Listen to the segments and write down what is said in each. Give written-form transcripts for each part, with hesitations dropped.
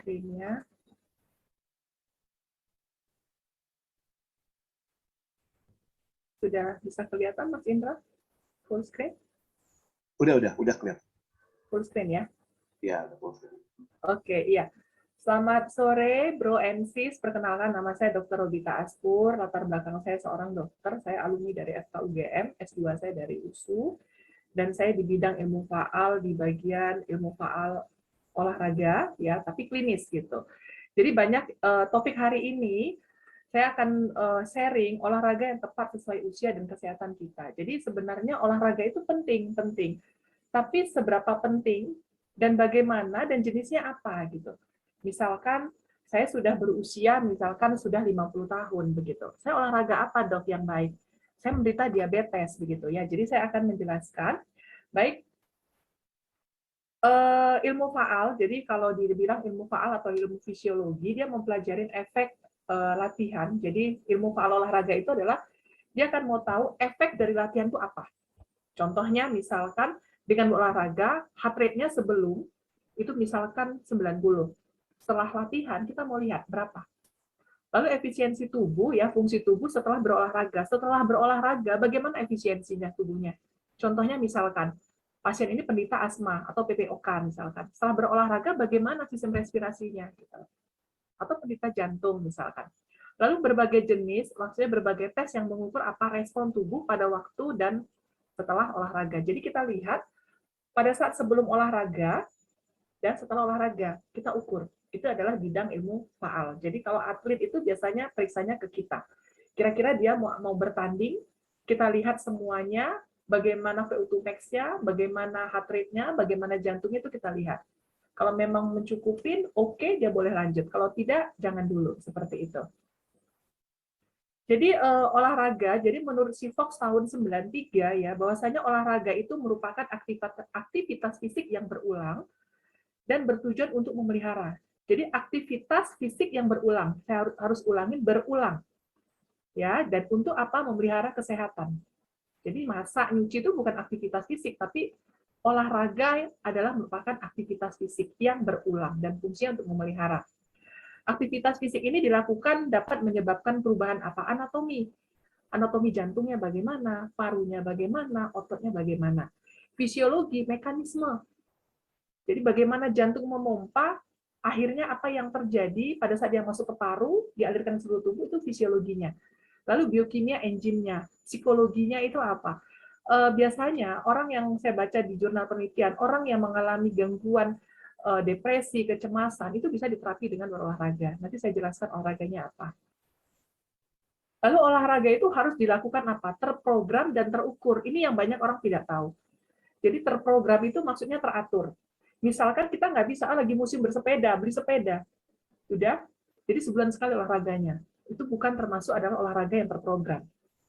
screen-nya. Sudah bisa kelihatan, Mas Indra? Full screen? Udah kelihatan. Full screen ya? Ya, udah full screen. Oke, iya. Selamat sore, Bro and Sis. Perkenalkan, nama saya Dr. Robita Aspur. Latar belakang saya seorang dokter. Saya alumni dari FKUGM, S2 saya dari USU. Dan saya di bidang ilmu faal, di bagian ilmu faal olahraga, ya, tapi klinis gitu. Jadi banyak topik hari ini, saya akan sharing olahraga yang tepat sesuai usia dan kesehatan kita. Jadi sebenarnya olahraga itu penting. Tapi seberapa penting dan bagaimana dan jenisnya apa gitu. Misalkan saya sudah berusia misalkan sudah 50 tahun begitu. Saya olahraga apa, Dok, yang baik? Saya menderita diabetes begitu ya. Jadi saya akan menjelaskan baik ilmu faal. Jadi kalau dibilang ilmu faal atau ilmu fisiologi, dia mempelajari efek latihan. Jadi ilmu faal olahraga itu adalah dia akan mau tahu efek dari latihan itu apa. Contohnya misalkan dengan olahraga, heart rate-nya sebelum itu misalkan 90. Setelah latihan, kita mau lihat berapa. Lalu efisiensi tubuh, ya fungsi tubuh setelah berolahraga. Setelah berolahraga, bagaimana efisiensinya tubuhnya? Contohnya misalkan, pasien ini penderita asma atau PPOK misalkan. Setelah berolahraga, bagaimana sistem respirasinya? Atau penderita jantung misalkan. Lalu berbagai jenis, maksudnya berbagai tes yang mengukur apa respon tubuh pada waktu dan setelah olahraga. Jadi kita lihat pada saat sebelum olahraga dan setelah olahraga, kita ukur. Itu adalah bidang ilmu faal. Jadi kalau atlet itu biasanya periksanya ke kita. Kira-kira dia mau bertanding, kita lihat semuanya, bagaimana VO2 max-nya, bagaimana heart rate-nya, bagaimana jantungnya itu kita lihat. Kalau memang mencukupin, oke, dia boleh lanjut. Kalau tidak, jangan dulu. Seperti itu. Jadi olahraga, jadi menurut si Fox tahun 93 ya, bahwasanya olahraga itu merupakan aktivitas fisik yang berulang dan bertujuan untuk memelihara. Jadi aktivitas fisik yang berulang, saya harus ulangin berulang. Ya, dan untuk apa? Memelihara kesehatan. Jadi masak, nyuci itu bukan aktivitas fisik, tapi olahraga adalah merupakan aktivitas fisik yang berulang dan fungsinya untuk memelihara. Aktivitas fisik ini dilakukan dapat menyebabkan perubahan apa? Anatomi. Anatomi jantungnya bagaimana, parunya bagaimana, ototnya bagaimana. Fisiologi, mekanisme. Jadi bagaimana jantung memompa, akhirnya apa yang terjadi pada saat dia masuk ke paru, dialirkan ke seluruh tubuh, itu fisiologinya. Lalu biokimia, enzimnya, psikologinya itu apa? Biasanya orang yang saya baca di jurnal penelitian, orang yang mengalami gangguan depresi, kecemasan, itu bisa diterapi dengan berolahraga. Nanti saya jelaskan olahraganya apa. Lalu olahraga itu harus dilakukan apa? Terprogram dan terukur. Ini yang banyak orang tidak tahu. Jadi terprogram itu maksudnya teratur. Misalkan kita nggak bisa, lagi musim bersepeda, beli sepeda. Udah, jadi sebulan sekali olahraganya. Itu bukan termasuk adalah olahraga yang terprogram.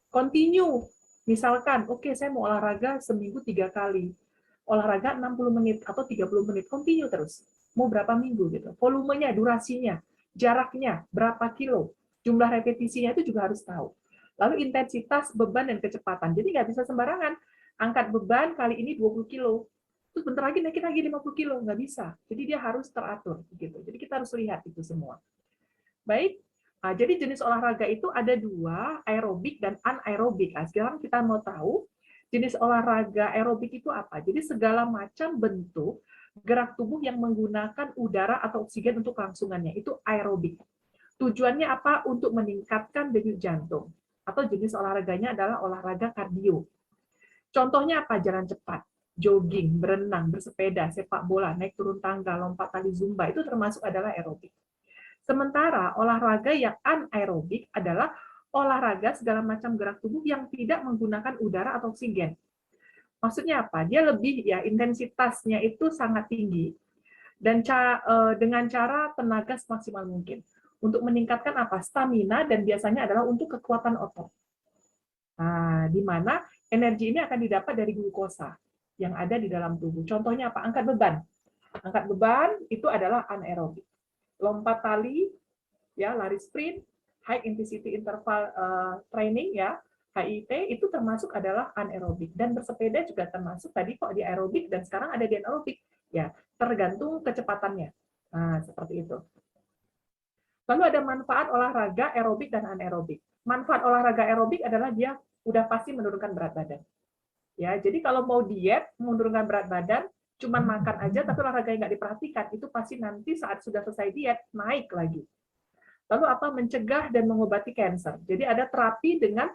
Continue. Misalkan, oke, saya mau olahraga seminggu 3 kali. Olahraga 60 menit atau 30 menit. Continue terus. Mau berapa minggu gitu. Volumenya, durasinya, jaraknya, berapa kilo. Jumlah repetisinya itu juga harus tahu. Lalu intensitas, beban, dan kecepatan. Jadi nggak bisa sembarangan. Angkat beban kali ini 20 kilo. Terus bentar lagi naikin lagi 50 kilo. Nggak bisa. Jadi dia harus teratur. Gitu. Jadi kita harus lihat itu semua. Baik, nah, jadi jenis olahraga itu ada 2, aerobik dan anaerobik. Nah, sekarang kita mau tahu jenis olahraga aerobik itu apa. Jadi segala macam bentuk gerak tubuh yang menggunakan udara atau oksigen untuk kelangsungannya. Itu aerobik. Tujuannya apa? Untuk meningkatkan denyut jantung. Atau jenis olahraganya adalah olahraga kardio. Contohnya apa? Jalan cepat, jogging, berenang, bersepeda, sepak bola, naik turun tangga, lompat tali zumba, itu termasuk adalah aerobik. Sementara olahraga yang anaerobik adalah olahraga segala macam gerak tubuh yang tidak menggunakan udara atau oksigen. Maksudnya apa? Dia lebih ya intensitasnya itu sangat tinggi dan dengan cara tenaga semaksimal mungkin untuk meningkatkan apa? Stamina dan biasanya adalah untuk kekuatan otot. Nah, di mana energi ini akan didapat dari glukosa yang ada di dalam tubuh. Contohnya apa? Angkat beban. Angkat beban itu adalah anaerobik. Lompat tali, ya lari sprint, high intensity interval training ya, HIIT itu termasuk adalah anaerobik dan bersepeda juga termasuk tadi kok di aerobik dan sekarang ada di anaerobik ya tergantung kecepatannya. Nah, seperti itu. Lalu ada manfaat olahraga aerobik dan anaerobik. Manfaat olahraga aerobik adalah dia udah pasti menurunkan berat badan. Ya, jadi kalau mau diet, menurunkan berat badan, cuman makan aja tapi olahraga yang nggak diperhatikan, itu pasti nanti saat sudah selesai diet naik lagi. Lalu apa? Mencegah dan mengobati kanker. Jadi ada terapi dengan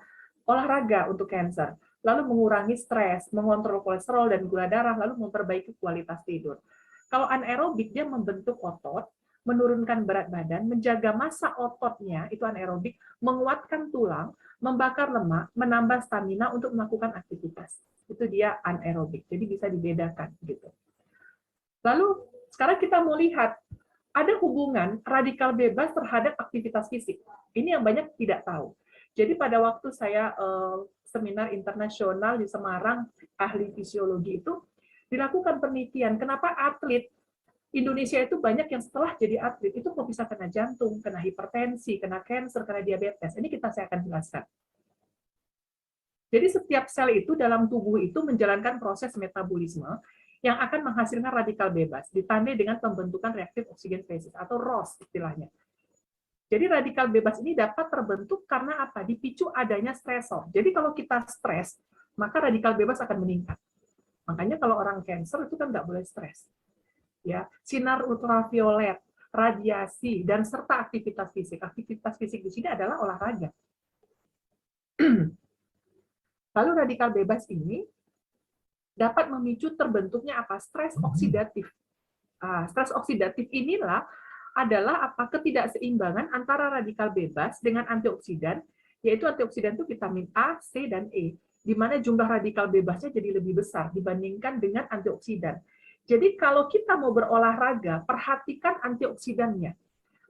olahraga untuk kanker. Lalu mengurangi stres, mengontrol kolesterol dan gula darah, lalu memperbaiki kualitas tidur. Kalau anaerobik, dia membentuk otot, menurunkan berat badan, menjaga massa ototnya, itu anaerobik, menguatkan tulang, membakar lemak, menambah stamina untuk melakukan aktivitas. Itu dia anaerobik. Jadi bisa dibedakan gitu. Lalu sekarang kita mau lihat ada hubungan radikal bebas terhadap aktivitas fisik. Ini yang banyak tidak tahu. Jadi pada waktu saya seminar internasional di Semarang, ahli fisiologi itu, dilakukan penelitian kenapa atlet Indonesia itu banyak yang setelah jadi atlet itu kok bisa kena jantung, kena hipertensi, kena kanker, kena diabetes. Ini saya akan jelaskan. Jadi setiap sel itu dalam tubuh itu menjalankan proses metabolisme yang akan menghasilkan radikal bebas, ditandai dengan pembentukan reaktif oksigen species atau ROS istilahnya. Jadi radikal bebas ini dapat terbentuk karena apa? Dipicu adanya stresor. Jadi kalau kita stres, maka radikal bebas akan meningkat. Makanya kalau orang kanker itu kan nggak boleh stres. Ya, sinar ultraviolet, radiasi, dan serta aktivitas fisik. Aktivitas fisik di sini adalah olahraga. Lalu radikal bebas ini dapat memicu terbentuknya apa? Stres oksidatif. Stres oksidatif inilah adalah apa? Ketidakseimbangan antara radikal bebas dengan antioksidan, yaitu antioksidan itu vitamin A, C, dan E, di mana jumlah radikal bebasnya jadi lebih besar dibandingkan dengan antioksidan. Jadi kalau kita mau berolahraga, perhatikan antioksidannya.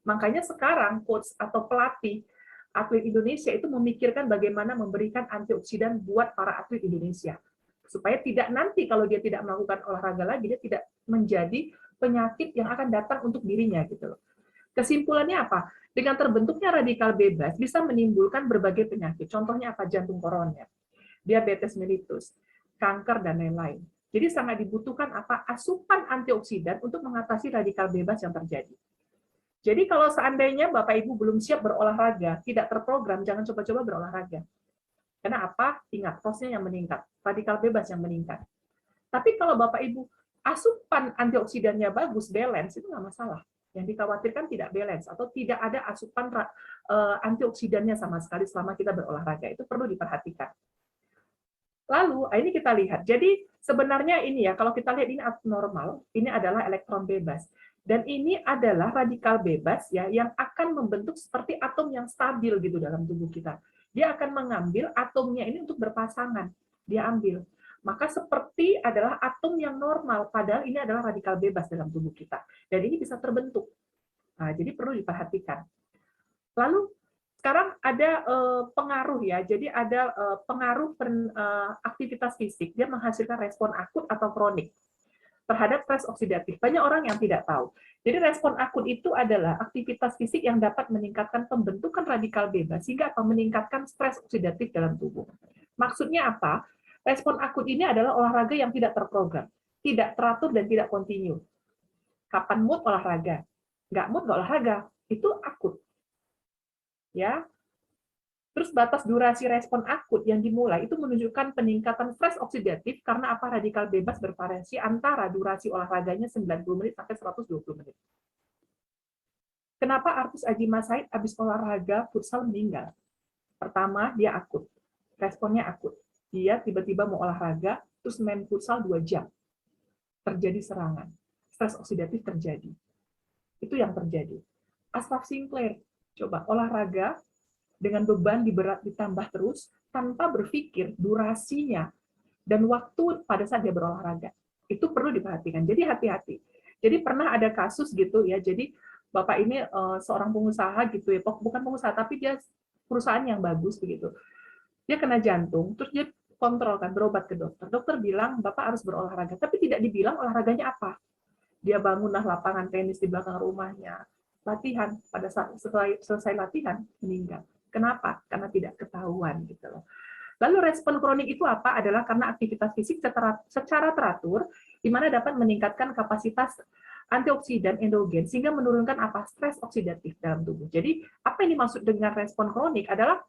Makanya sekarang coach atau pelatih atlet Indonesia itu memikirkan bagaimana memberikan antioksidan buat para atlet Indonesia. Supaya tidak nanti kalau dia tidak melakukan olahraga lagi, dia tidak menjadi penyakit yang akan datang untuk dirinya gitu loh. Kesimpulannya apa? Dengan terbentuknya radikal bebas bisa menimbulkan berbagai penyakit. Contohnya apa? Jantung koroner, diabetes mellitus, kanker dan lain-lain. Jadi sangat dibutuhkan apa? Asupan antioksidan untuk mengatasi radikal bebas yang terjadi. Jadi kalau seandainya Bapak Ibu belum siap berolahraga, tidak terprogram, jangan coba-coba berolahraga. Karena apa? Ingat, ROS-nya yang meningkat, radikal bebas yang meningkat. Tapi kalau Bapak Ibu asupan antioksidannya bagus, balance, itu nggak masalah. Yang dikhawatirkan tidak balance atau tidak ada asupan antioksidannya sama sekali selama kita berolahraga. Itu perlu diperhatikan. Lalu, ini kita lihat. Jadi sebenarnya ini ya, kalau kita lihat ini abnormal, ini adalah elektron bebas. Dan ini adalah radikal bebas ya yang akan membentuk seperti atom yang stabil gitu dalam tubuh kita. Dia akan mengambil atomnya ini untuk berpasangan. Dia ambil. Maka seperti adalah atom yang normal, padahal ini adalah radikal bebas dalam tubuh kita. Dan ini bisa terbentuk. Nah, jadi perlu diperhatikan. Lalu sekarang ada pengaruh ya, jadi ada pengaruh aktivitas fisik, dia menghasilkan respon akut atau kronik terhadap stres oksidatif. Banyak orang yang tidak tahu. Jadi respon akut itu adalah aktivitas fisik yang dapat meningkatkan pembentukan radikal bebas sehingga meningkatkan stres oksidatif dalam tubuh. Maksudnya apa? Respon akut ini adalah olahraga yang tidak terprogram, tidak teratur dan tidak kontinu. Kapan mood olahraga? Nggak mood nggak olahraga. Itu akut. Ya. Terus batas durasi respon akut yang dimulai itu menunjukkan peningkatan stres oksidatif karena apa? Radikal bebas bervariasi antara durasi olahraganya 90 menit sampai 120 menit. Kenapa artis Azima Said habis olahraga futsal meninggal? Pertama, dia akut. Responnya akut. Dia tiba-tiba mau olahraga, terus main futsal 2 jam. Terjadi serangan. Stres oksidatif terjadi. Itu yang terjadi. Ashraf Sinclair, coba olahraga, dengan beban ditambah terus, tanpa berpikir durasinya dan waktu pada saat dia berolahraga. Itu perlu diperhatikan. Jadi hati-hati. Jadi pernah ada kasus gitu ya, jadi Bapak ini seorang pengusaha gitu ya, bukan pengusaha, tapi dia perusahaan yang bagus begitu. Dia kena jantung, terus dia kontrol kan, berobat ke dokter. Dokter bilang, Bapak harus berolahraga, tapi tidak dibilang olahraganya apa. Dia bangunlah lapangan tenis di belakang rumahnya, latihan, pada saat selesai latihan, meninggal. Kenapa? Karena tidak ketahuan gitu loh. Lalu respon kronik itu apa? Adalah karena aktivitas fisik secara teratur, di mana dapat meningkatkan kapasitas antioksidan endogen sehingga menurunkan stres oksidatif dalam tubuh. Jadi apa yang dimaksud dengan respon kronik adalah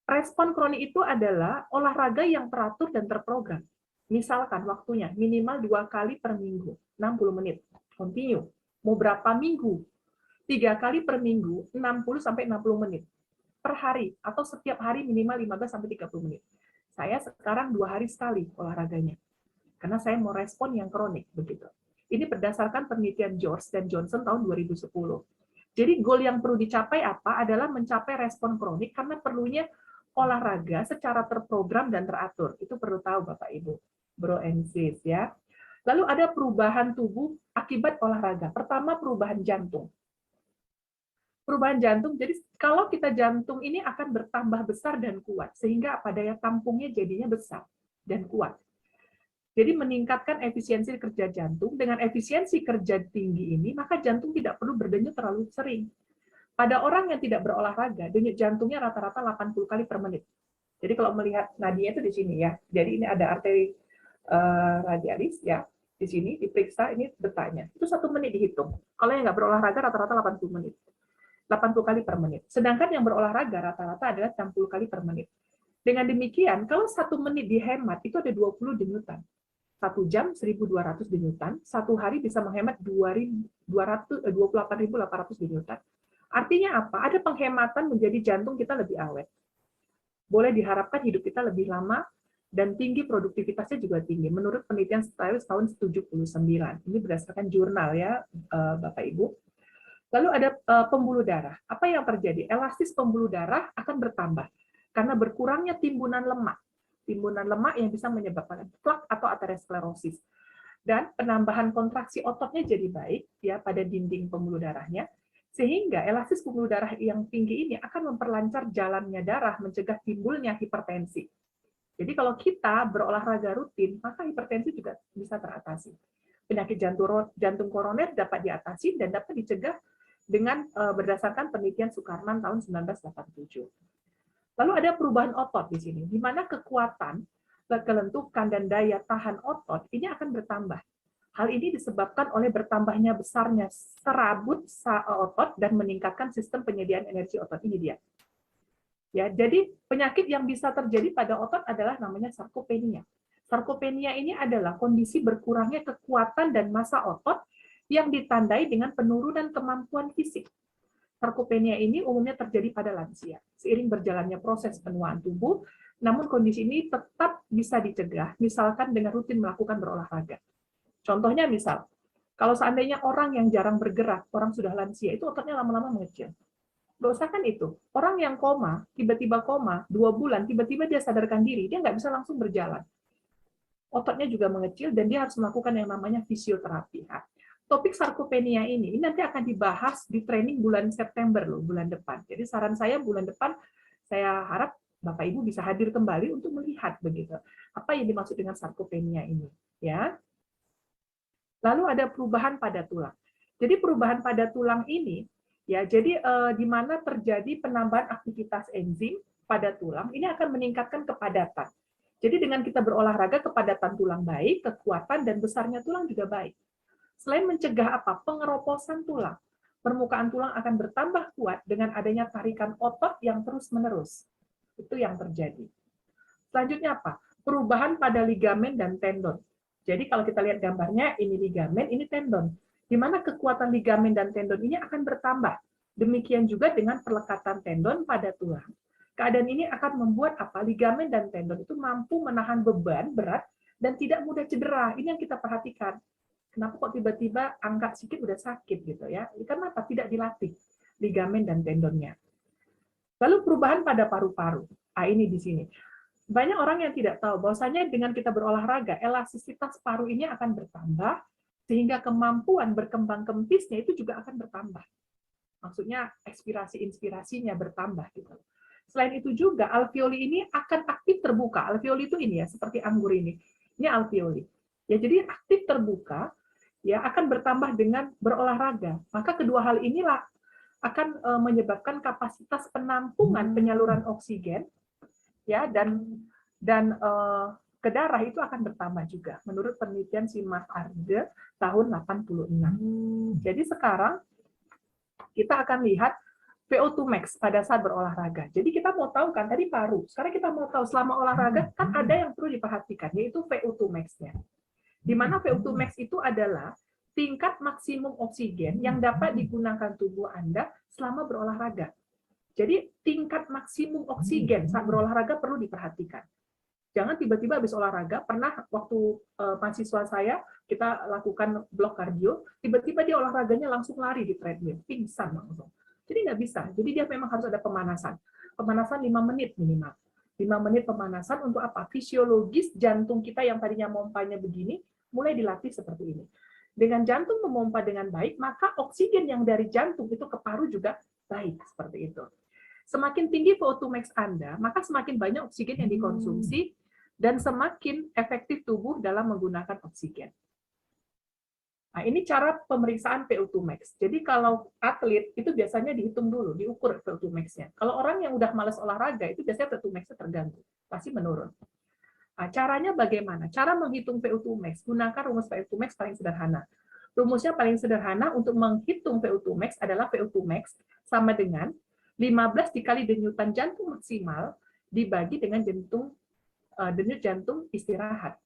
respon kronik itu adalah olahraga yang teratur dan terprogram. Misalkan waktunya minimal 2 kali per minggu, 60 menit, continue. Mau berapa minggu? 3 kali per minggu, 60-60 menit per hari, atau setiap hari minimal 15-30 menit. Saya sekarang 2 hari sekali olahraganya, karena saya mau respon yang kronik. Begitu. Ini berdasarkan penelitian George dan Johnson tahun 2010. Jadi goal yang perlu dicapai apa adalah mencapai respon kronik karena perlunya olahraga secara terprogram dan teratur. Itu perlu tahu Bapak Ibu, bro and sis ya. Lalu ada perubahan tubuh akibat olahraga. Pertama, perubahan jantung. Perubahan jantung, jadi kalau kita jantung ini akan bertambah besar dan kuat, sehingga daya tampungnya jadinya besar dan kuat. Jadi meningkatkan efisiensi kerja jantung. Dengan efisiensi kerja tinggi ini, maka jantung tidak perlu berdenyut terlalu sering. Pada orang yang tidak berolahraga, denyut jantungnya rata-rata 80 kali per menit. Jadi kalau melihat nadinya itu di sini ya. Jadi ini ada arteri radialis ya. Di sini diperiksa ini detaknya. Itu 1 menit dihitung. Kalau yang nggak berolahraga rata-rata 80 menit. 80 kali per menit. Sedangkan yang berolahraga rata-rata adalah 60 kali per menit. Dengan demikian, kalau 1 menit dihemat, itu ada 20 denyutan. 1 jam 1.200 denyutan, 1 hari bisa menghemat 28.800 denyutan. Artinya apa? Ada penghematan menjadi jantung kita lebih awet. Boleh diharapkan hidup kita lebih lama dan tinggi produktivitasnya juga tinggi. Menurut penelitian Stiles tahun 79. Ini berdasarkan jurnal ya, Bapak Ibu. Lalu ada pembuluh darah. Apa yang terjadi? Elastis pembuluh darah akan bertambah karena berkurangnya timbunan lemak. Timbunan lemak yang bisa menyebabkan plak atau aterosklerosis. Dan penambahan kontraksi ototnya jadi baik ya pada dinding pembuluh darahnya. Sehingga elastis pembuluh darah yang tinggi ini akan memperlancar jalannya darah, mencegah timbulnya hipertensi. Jadi kalau kita berolahraga rutin, maka hipertensi juga bisa teratasi. Penyakit jantung koroner dapat diatasi dan dapat dicegah dengan berdasarkan penelitian Sukarman tahun 1987. Lalu ada perubahan otot di sini, di mana kekuatan, kelentukan, dan daya tahan otot ini akan bertambah. Hal ini disebabkan oleh bertambahnya besarnya serabut otot dan meningkatkan sistem penyediaan energi otot. Ini dia. Ya, jadi penyakit yang bisa terjadi pada otot adalah namanya sarkopenia. Sarkopenia ini adalah kondisi berkurangnya kekuatan dan massa otot yang ditandai dengan penurunan kemampuan fisik. Sarkopenia ini umumnya terjadi pada lansia. Seiring berjalannya proses penuaan tubuh, namun kondisi ini tetap bisa dicegah, misalkan dengan rutin melakukan berolahraga. Contohnya misal, kalau seandainya orang yang jarang bergerak, orang sudah lansia, itu ototnya lama-lama mengecil. Nggak usah kan itu. Orang yang koma, tiba-tiba koma, 2 bulan, tiba-tiba dia sadarkan diri, dia nggak bisa langsung berjalan. Ototnya juga mengecil, dan dia harus melakukan yang namanya fisioterapi. Topik sarkopenia ini nanti akan dibahas di training bulan September loh, bulan depan. Jadi saran saya bulan depan, saya harap Bapak Ibu bisa hadir kembali untuk melihat begitu apa yang dimaksud dengan sarkopenia ini, ya. Lalu ada perubahan pada tulang. Jadi perubahan pada tulang ini, ya, jadi di mana terjadi penambahan aktivitas enzim pada tulang, ini akan meningkatkan kepadatan. Jadi dengan kita berolahraga, kepadatan tulang baik, kekuatan dan besarnya tulang juga baik. Selain mencegah apa? Pengeroposan tulang. Permukaan tulang akan bertambah kuat dengan adanya tarikan otot yang terus-menerus. Itu yang terjadi. Selanjutnya apa? Perubahan pada ligamen dan tendon. Jadi kalau kita lihat gambarnya, ini ligamen, ini tendon. Di mana kekuatan ligamen dan tendon ini akan bertambah. Demikian juga dengan perlekatan tendon pada tulang. Keadaan ini akan membuat apa? Ligamen dan tendon itu mampu menahan beban berat dan tidak mudah cedera. Ini yang kita perhatikan. Kenapa kok tiba-tiba angkat sedikit udah sakit gitu ya? Karena apa? Tidak dilatih ligamen dan tendonnya. Lalu perubahan pada paru-paru. Ini di sini. Banyak orang yang tidak tahu bahwasanya dengan kita berolahraga, elastisitas paru ini akan bertambah, sehingga kemampuan berkembang kempisnya itu juga akan bertambah. Maksudnya ekspirasi-inspirasinya bertambah gitu. Selain itu juga alveoli ini akan aktif terbuka. Alveoli itu ini ya, seperti anggur ini. Ini alveoli. Ya, jadi aktif terbuka ya akan bertambah dengan berolahraga. Maka kedua hal inilah akan menyebabkan kapasitas penampungan penyaluran oksigen ya dan ke darah itu akan bertambah juga, menurut penelitian si Mark Arde tahun 86. Jadi sekarang kita akan lihat VO2 max pada saat berolahraga. Jadi kita mau tahu kan, tadi paru, sekarang kita mau tahu selama olahraga, kan ada yang perlu diperhatikan, yaitu VO2 max-nya. Di mana VO2 max itu adalah tingkat maksimum oksigen yang dapat digunakan tubuh Anda selama berolahraga. Jadi tingkat maksimum oksigen saat berolahraga perlu diperhatikan. Jangan tiba-tiba habis olahraga, pernah waktu mahasiswa saya, kita lakukan blok kardio, tiba-tiba dia olahraganya langsung lari di treadmill, pingsan langsung. Jadi nggak bisa, jadi dia memang harus ada pemanasan. Pemanasan 5 menit minimal. 5 menit pemanasan untuk apa? Fisiologis jantung kita yang tadinya mompanya begini, mulai dilatih seperti ini. Dengan jantung memompa dengan baik, maka oksigen yang dari jantung itu ke paru juga baik, seperti itu. Semakin tinggi VO2 max Anda, maka semakin banyak oksigen yang dikonsumsi, dan semakin efektif tubuh dalam menggunakan oksigen. Nah, ini cara pemeriksaan VO2 max. Jadi kalau atlet itu biasanya dihitung dulu, diukur VO2 max-nya. Kalau orang yang udah malas olahraga itu biasanya VO2 max-nya terganggu, pasti menurun. Nah, caranya bagaimana? Cara menghitung VO2 max, gunakan rumus VO2 max paling sederhana. Rumusnya paling sederhana untuk menghitung VO2 max adalah VO2 max sama dengan 15 dikali denyutan jantung maksimal dibagi dengan denyut jantung istirahat.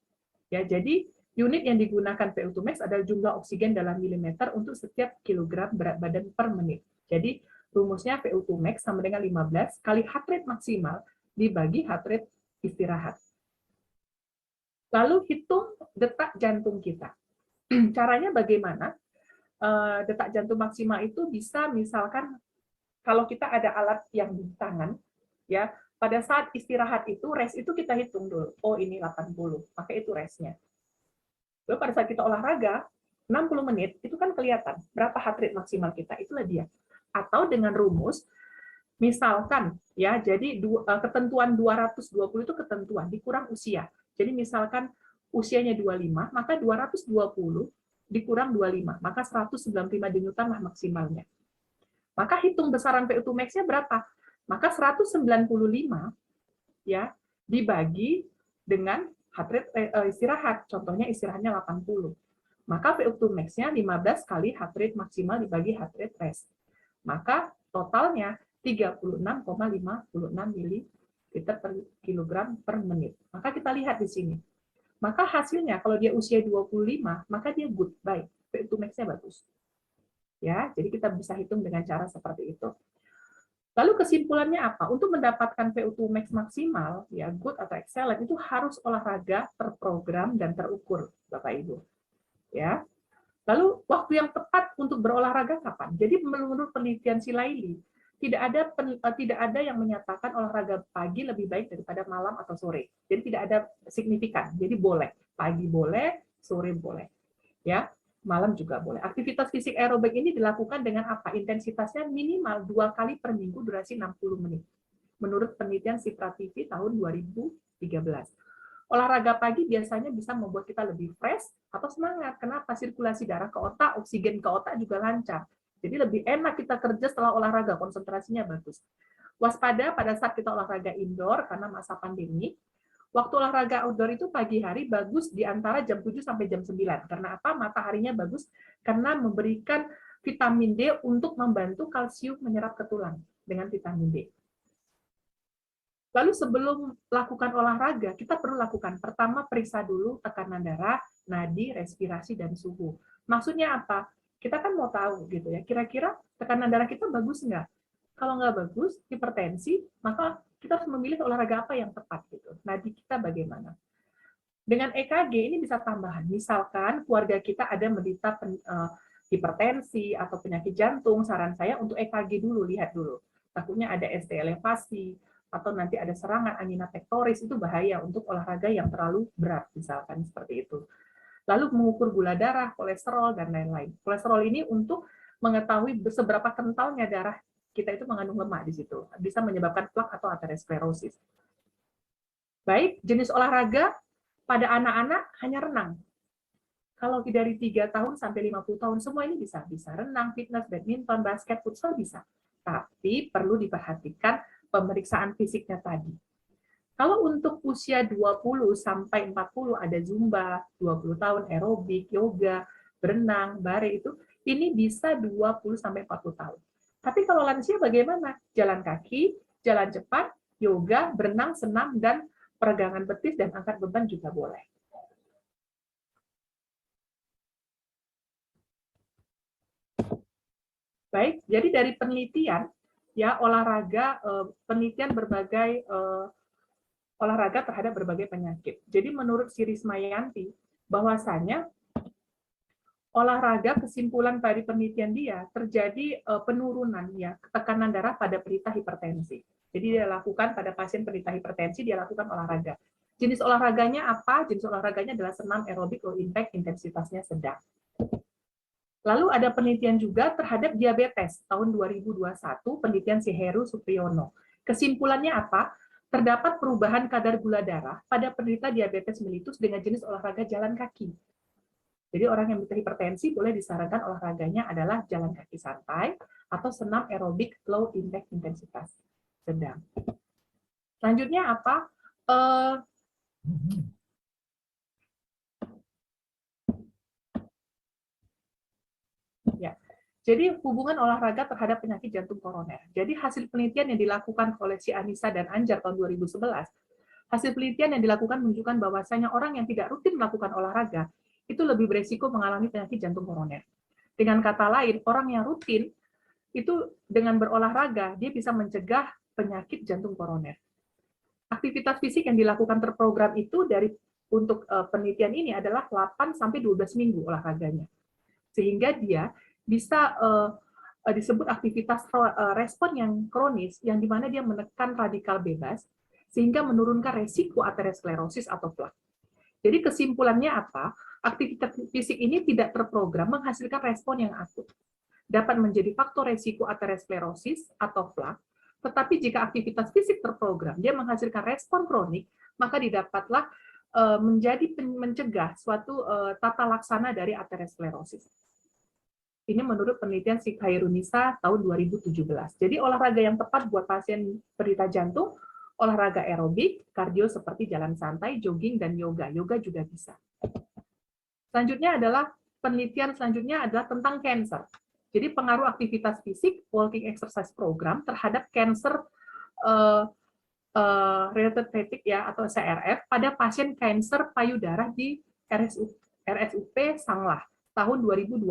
Ya, jadi unit yang digunakan VO2 max adalah jumlah oksigen dalam milimeter untuk setiap kilogram berat badan per menit. Jadi rumusnya VO2 max sama dengan 15 kali heart rate maksimal dibagi heart rate istirahat. Lalu hitung detak jantung kita. Caranya bagaimana? Detak jantung maksimal itu bisa misalkan kalau kita ada alat yang di tangan, ya pada saat istirahat itu, rest itu kita hitung dulu. Oh ini 80, maka itu restnya. Lalu pada saat kita olahraga, 60 menit, itu kan kelihatan berapa heart rate maksimal kita, itulah dia. Atau dengan rumus, misalkan, ya jadi ketentuan 220 itu ketentuan, dikurang usia. Jadi misalkan usianya 25, maka 220 dikurang 25, maka 195 denyutan lah maksimalnya. Maka hitung besaran VO2 max-nya berapa? Maka 195 ya dibagi dengan heart rate istirahat. Contohnya istirahatnya 80. Maka VO2 max-nya 15 kali heart rate maksimal dibagi heart rate rest. Maka totalnya 36,56 ml per kilogram per menit. Maka kita lihat di sini. Maka hasilnya kalau dia usia 25, maka dia good, baik. VO2 max-nya bagus. Ya, jadi kita bisa hitung dengan cara seperti itu. Lalu kesimpulannya apa? Untuk mendapatkan VO2 max maksimal, ya good atau excellent itu harus olahraga terprogram dan terukur, Bapak Ibu. Ya. Lalu waktu yang tepat untuk berolahraga kapan? Jadi menurut penelitian Silaili, tidak ada yang menyatakan olahraga pagi lebih baik daripada malam atau sore. Jadi tidak ada signifikan. Jadi boleh, pagi boleh, sore boleh. Ya. Malam juga boleh. Aktivitas fisik aerobik ini dilakukan dengan apa? Intensitasnya minimal 2 kali per minggu durasi 60 menit. Menurut penelitian Cipra TV tahun 2013. Olahraga pagi biasanya bisa membuat kita lebih fresh atau semangat. Kenapa? Sirkulasi darah ke otak, oksigen ke otak juga lancar. Jadi lebih enak kita kerja setelah olahraga, konsentrasinya bagus. Waspada pada saat kita olahraga indoor karena masa pandemi. Waktu olahraga outdoor itu pagi hari bagus di antara jam 7 sampai jam 9. Karena apa? Mataharinya bagus karena memberikan vitamin D untuk membantu kalsium menyerap ke tulang dengan vitamin D. Lalu sebelum lakukan olahraga, kita perlu lakukan pertama periksa dulu tekanan darah, nadi, respirasi, dan suhu. Maksudnya apa? Kita kan mau tahu gitu ya, kira-kira tekanan darah kita bagus nggak? Kalau nggak bagus, hipertensi, maka kita harus memilih olahraga apa yang tepat gitu. Nadi kita bagaimana? Dengan EKG ini bisa tambahan. Misalkan keluarga kita ada menderita hipertensi atau penyakit jantung, saran saya untuk EKG dulu, lihat dulu. Takutnya ada ST elevasi atau nanti ada serangan angina pectoris, itu bahaya untuk olahraga yang terlalu berat, misalkan seperti itu. Lalu mengukur gula darah, kolesterol, dan lain-lain. Kolesterol ini untuk mengetahui seberapa kentalnya darah kita itu mengandung lemak di situ. Bisa menyebabkan plak atau aterosklerosis. Baik, jenis olahraga pada anak-anak hanya renang. Kalau dari 3 tahun sampai 50 tahun, semua ini bisa. Bisa renang, fitness, badminton, basket, futsal bisa. Tapi perlu diperhatikan pemeriksaan fisiknya tadi. Kalau untuk usia 20 sampai 40 ada Zumba, 20 tahun aerobik, yoga, berenang, bare itu ini bisa 20 sampai 40 tahun. Tapi kalau lansia bagaimana? Jalan kaki, jalan cepat, yoga, berenang, senam, dan peregangan betis dan angkat beban juga boleh. Baik, jadi dari penelitian ya olahraga penelitian berbagai olahraga terhadap berbagai penyakit. Jadi menurut si Rismayanti bahwasanya olahraga kesimpulan dari penelitian dia terjadi penurunan ya tekanan darah pada penderita hipertensi. Jadi dia lakukan pada pasien penderita hipertensi dia lakukan olahraga. Jenis olahraganya apa? Jenis olahraganya adalah senam aerobik low impact intensitasnya sedang. Lalu ada penelitian juga terhadap diabetes tahun 2021, penelitian si Heru Supriyono. Kesimpulannya apa? Terdapat perubahan kadar gula darah pada penderita diabetes mellitus dengan jenis olahraga jalan kaki. Jadi orang yang menderita hipertensi boleh disarankan olahraganya adalah jalan kaki santai atau senam aerobik low impact intensitas sedang. Selanjutnya apa? Ya. Jadi hubungan olahraga terhadap penyakit jantung koroner. Jadi hasil penelitian yang dilakukan oleh si Anissa dan Anjar tahun 2011, hasil penelitian yang dilakukan menunjukkan bahwasanya orang yang tidak rutin melakukan olahraga itu lebih beresiko mengalami penyakit jantung koroner. Dengan kata lain, orang yang rutin itu dengan berolahraga dia bisa mencegah penyakit jantung koroner. Aktivitas fisik yang dilakukan terprogram itu untuk penelitian ini adalah 8 sampai 12 minggu olahraganya. Sehingga dia bisa disebut aktivitas respon yang kronis, yang dimana dia menekan radikal bebas, sehingga menurunkan resiko aterosklerosis atau plak. Jadi kesimpulannya apa? Aktivitas fisik ini tidak terprogram menghasilkan respon yang akut. Dapat menjadi faktor resiko aterosklerosis atau plak, tetapi jika aktivitas fisik terprogram, dia menghasilkan respon kronik, maka didapatlah mencegah suatu tata laksana dari aterosklerosis. Ini menurut penelitian si Khairunisa tahun 2017. Jadi olahraga yang tepat buat pasien penderita jantung, olahraga aerobik, kardio seperti jalan santai, jogging, dan yoga. Yoga juga bisa. Selanjutnya adalah penelitian selanjutnya adalah tentang cancer. Jadi pengaruh aktivitas fisik, walking exercise program terhadap cancer related fatigue ya atau CRF pada pasien kanker payudara di RSUP Sanglah tahun 2021.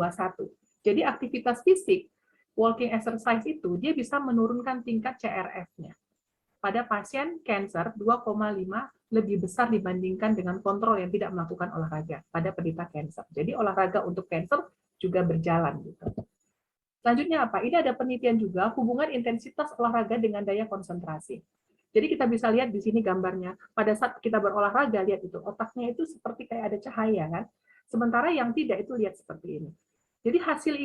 Jadi aktivitas fisik, walking exercise itu dia bisa menurunkan tingkat CRF-nya. Pada pasien kanker 2,5 lebih besar dibandingkan dengan kontrol yang tidak melakukan olahraga pada penderita kanker. Jadi olahraga untuk kanker juga berjalan gitu. Selanjutnya apa? Ini ada penelitian juga hubungan intensitas olahraga dengan daya konsentrasi. Jadi kita bisa lihat di sini gambarnya. Pada saat kita berolahraga, lihat itu otaknya itu seperti kayak ada cahaya kan. Sementara yang tidak itu lihat seperti ini. Jadi hasil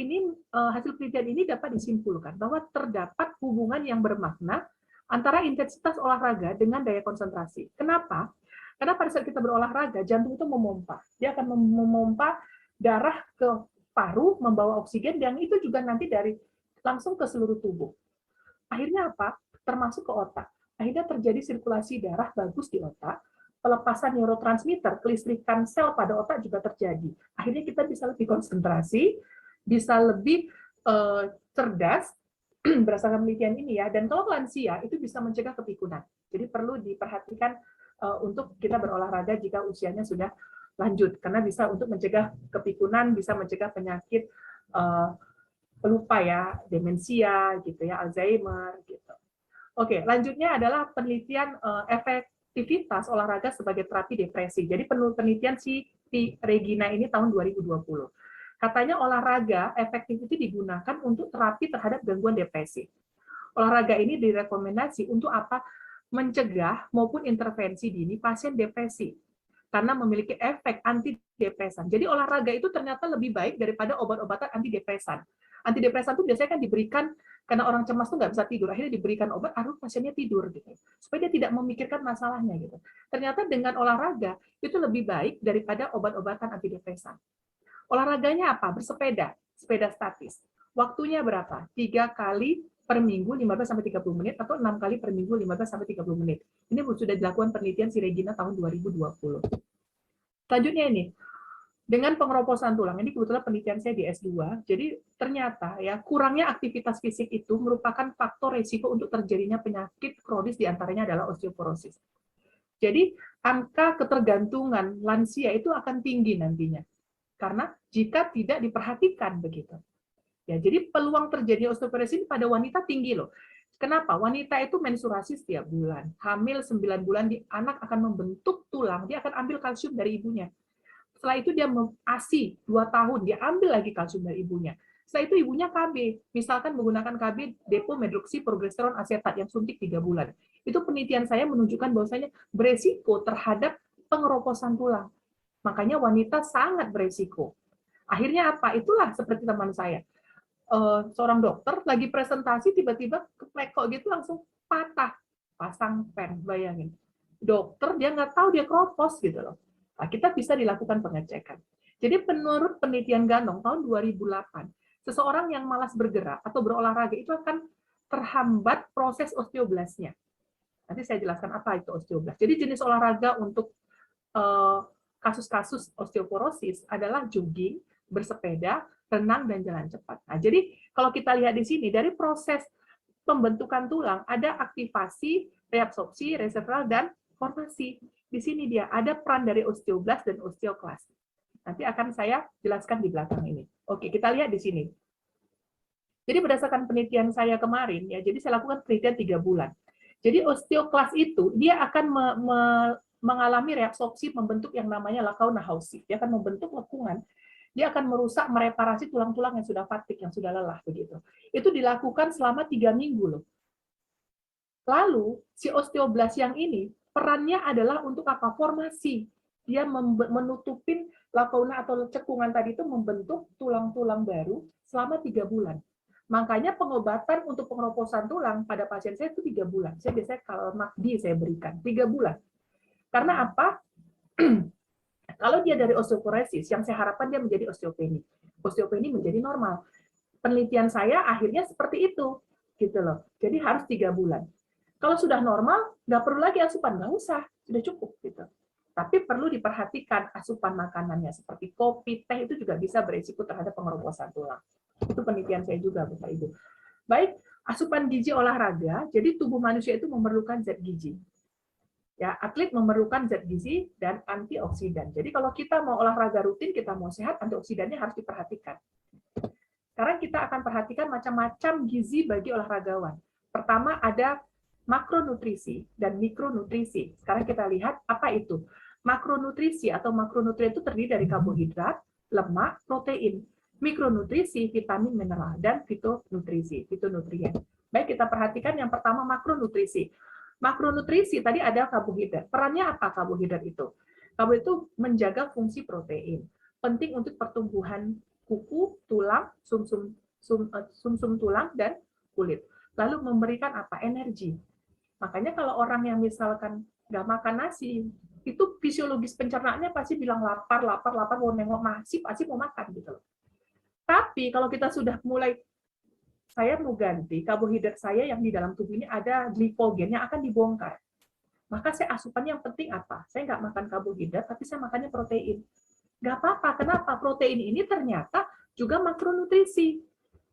penelitian ini dapat disimpulkan bahwa terdapat hubungan yang bermakna antara intensitas olahraga dengan daya konsentrasi. Kenapa? Karena pada saat kita berolahraga, jantung itu memompa. Dia akan memompa darah ke paru, membawa oksigen, dan itu juga nanti langsung ke seluruh tubuh. Akhirnya apa? Termasuk ke otak. Akhirnya terjadi sirkulasi darah bagus di otak, pelepasan neurotransmitter, kelistrikan sel pada otak juga terjadi. Akhirnya kita bisa lebih konsentrasi, bisa lebih cerdas, berdasarkan penelitian ini ya, dan kalau lansia itu bisa mencegah kepikunan. Jadi perlu diperhatikan untuk kita berolahraga jika usianya sudah lanjut, karena bisa untuk mencegah kepikunan, bisa mencegah penyakit pelupa ya, demensia gitu ya, Alzheimer gitu. Oke, lanjutnya adalah penelitian efektivitas olahraga sebagai terapi depresi. Jadi penelitian si Regina ini tahun 2020. Katanya olahraga efektif itu digunakan untuk terapi terhadap gangguan depresi. Olahraga ini direkomendasi untuk apa? Mencegah maupun intervensi dini pasien depresi karena memiliki efek antidepresan. Jadi olahraga itu ternyata lebih baik daripada obat-obatan antidepresan. Antidepresan itu biasanya kan diberikan karena orang cemas tuh nggak bisa tidur, akhirnya diberikan obat, pasiennya tidur gitu, supaya dia tidak memikirkan masalahnya gitu. Ternyata dengan olahraga itu lebih baik daripada obat-obatan antidepresan. Olahraganya apa? Bersepeda, sepeda statis. Waktunya berapa? 3 kali per minggu 15-30 menit atau 6 kali per minggu 15-30 menit. Ini sudah dilakukan penelitian si Regina tahun 2020. Selanjutnya ini, dengan pengeroposan tulang, ini kebetulan penelitian saya di S2, jadi ternyata ya kurangnya aktivitas fisik itu merupakan faktor risiko untuk terjadinya penyakit kronis, diantaranya adalah osteoporosis. Jadi angka ketergantungan lansia itu akan tinggi nantinya, karena jika tidak diperhatikan begitu. Ya, jadi peluang terjadi osteoporosis pada wanita tinggi loh. Kenapa? Wanita itu menstruasi setiap bulan. Hamil 9 bulan, anak akan membentuk tulang, dia akan ambil kalsium dari ibunya. Setelah itu dia ASI 2 tahun, dia ambil lagi kalsium dari ibunya. Setelah itu ibunya KB, misalkan menggunakan KB depo medroksiprogesteron asetat yang suntik 3 bulan. Itu penelitian saya menunjukkan bahwasanya beresiko terhadap pengeroposan tulang. Makanya wanita sangat beresiko. Akhirnya apa? Itulah seperti teman saya. Seorang dokter lagi presentasi tiba-tiba keplekok gitu langsung patah, pasang pen, bayangin. Dokter dia nggak tahu dia keropos gitu loh. Nah, kita bisa dilakukan pengecekan. Jadi menurut penelitian Ganong tahun 2008, seseorang yang malas bergerak atau berolahraga itu akan terhambat proses osteoblasnya. Nanti saya jelaskan apa itu osteoblas. Jadi jenis olahraga untuk kasus-kasus osteoporosis adalah jogging, bersepeda, renang, dan jalan cepat. Nah, jadi kalau kita lihat di sini, dari proses pembentukan tulang, ada aktivasi, reabsorpsi, reserval, dan formasi. Di sini dia, ada peran dari osteoblast dan osteoklas. Nanti akan saya jelaskan di belakang ini. Oke, kita lihat di sini. Jadi berdasarkan penelitian saya kemarin, ya, jadi saya lakukan penelitian 3 bulan. Jadi osteoklas itu, dia akan mengalami reabsorpsi membentuk yang namanya Lackawanna Hausi. Dia akan membentuk lekungan, dia akan merusak, mereparasi tulang-tulang yang sudah fatik, yang sudah lelah begitu. Itu dilakukan selama 3 minggu loh. Lalu si osteoblas yang ini perannya adalah untuk apa? Formasi. Dia menutupin Lackawanna atau cekungan tadi itu, membentuk tulang-tulang baru selama 3 bulan. Makanya pengobatan untuk pengeroposan tulang pada pasien saya itu 3 bulan. Saya biasanya kalau MACD saya berikan 3 bulan. Karena apa? Kalau dia dari osteoporosis, yang saya harapkan dia menjadi osteopeni. Osteopeni menjadi normal. Penelitian saya akhirnya seperti itu, gitu loh. Jadi harus 3 bulan. Kalau sudah normal, nggak perlu lagi asupan, nggak usah, sudah cukup gitu. Tapi perlu diperhatikan asupan makanannya, seperti kopi, teh itu juga bisa berisiko terhadap pengeroposan tulang. Itu penelitian saya juga, Bapak Ibu. Baik, asupan gizi olahraga, jadi tubuh manusia itu memerlukan zat gizi. Ya, atlet memerlukan zat gizi dan antioksidan. Jadi kalau kita mau olahraga rutin, kita mau sehat, antioksidannya harus diperhatikan. Sekarang kita akan perhatikan macam-macam gizi bagi olahragawan. Pertama ada makronutrisi dan mikronutrisi. Sekarang kita lihat apa itu. Makronutrisi atau makronutrien itu terdiri dari karbohidrat, lemak, protein. Mikronutrisi, vitamin, mineral, dan fitonutrisi, fitonutrien. Baik, kita perhatikan yang pertama makronutrisi. Makronutrisi tadi ada karbohidrat. Perannya apa karbohidrat itu? Karbohidrat itu menjaga fungsi protein. Penting untuk pertumbuhan kuku, tulang, sumsum tulang, dan kulit. Lalu memberikan apa? Energi. Makanya kalau orang yang misalkan nggak makan nasi, itu fisiologis pencernaannya pasti bilang lapar, mau nengok nasi, pasti mau makan gitu loh. Tapi kalau kita sudah mulai, saya mau ganti karbohidrat saya yang di dalam tubuh ini ada glikogen yang akan dibongkar. Maka saya asupannya yang penting apa? Saya nggak makan karbohidrat, tapi saya makannya protein. Nggak apa-apa. Kenapa? Protein ini ternyata juga makronutrisi.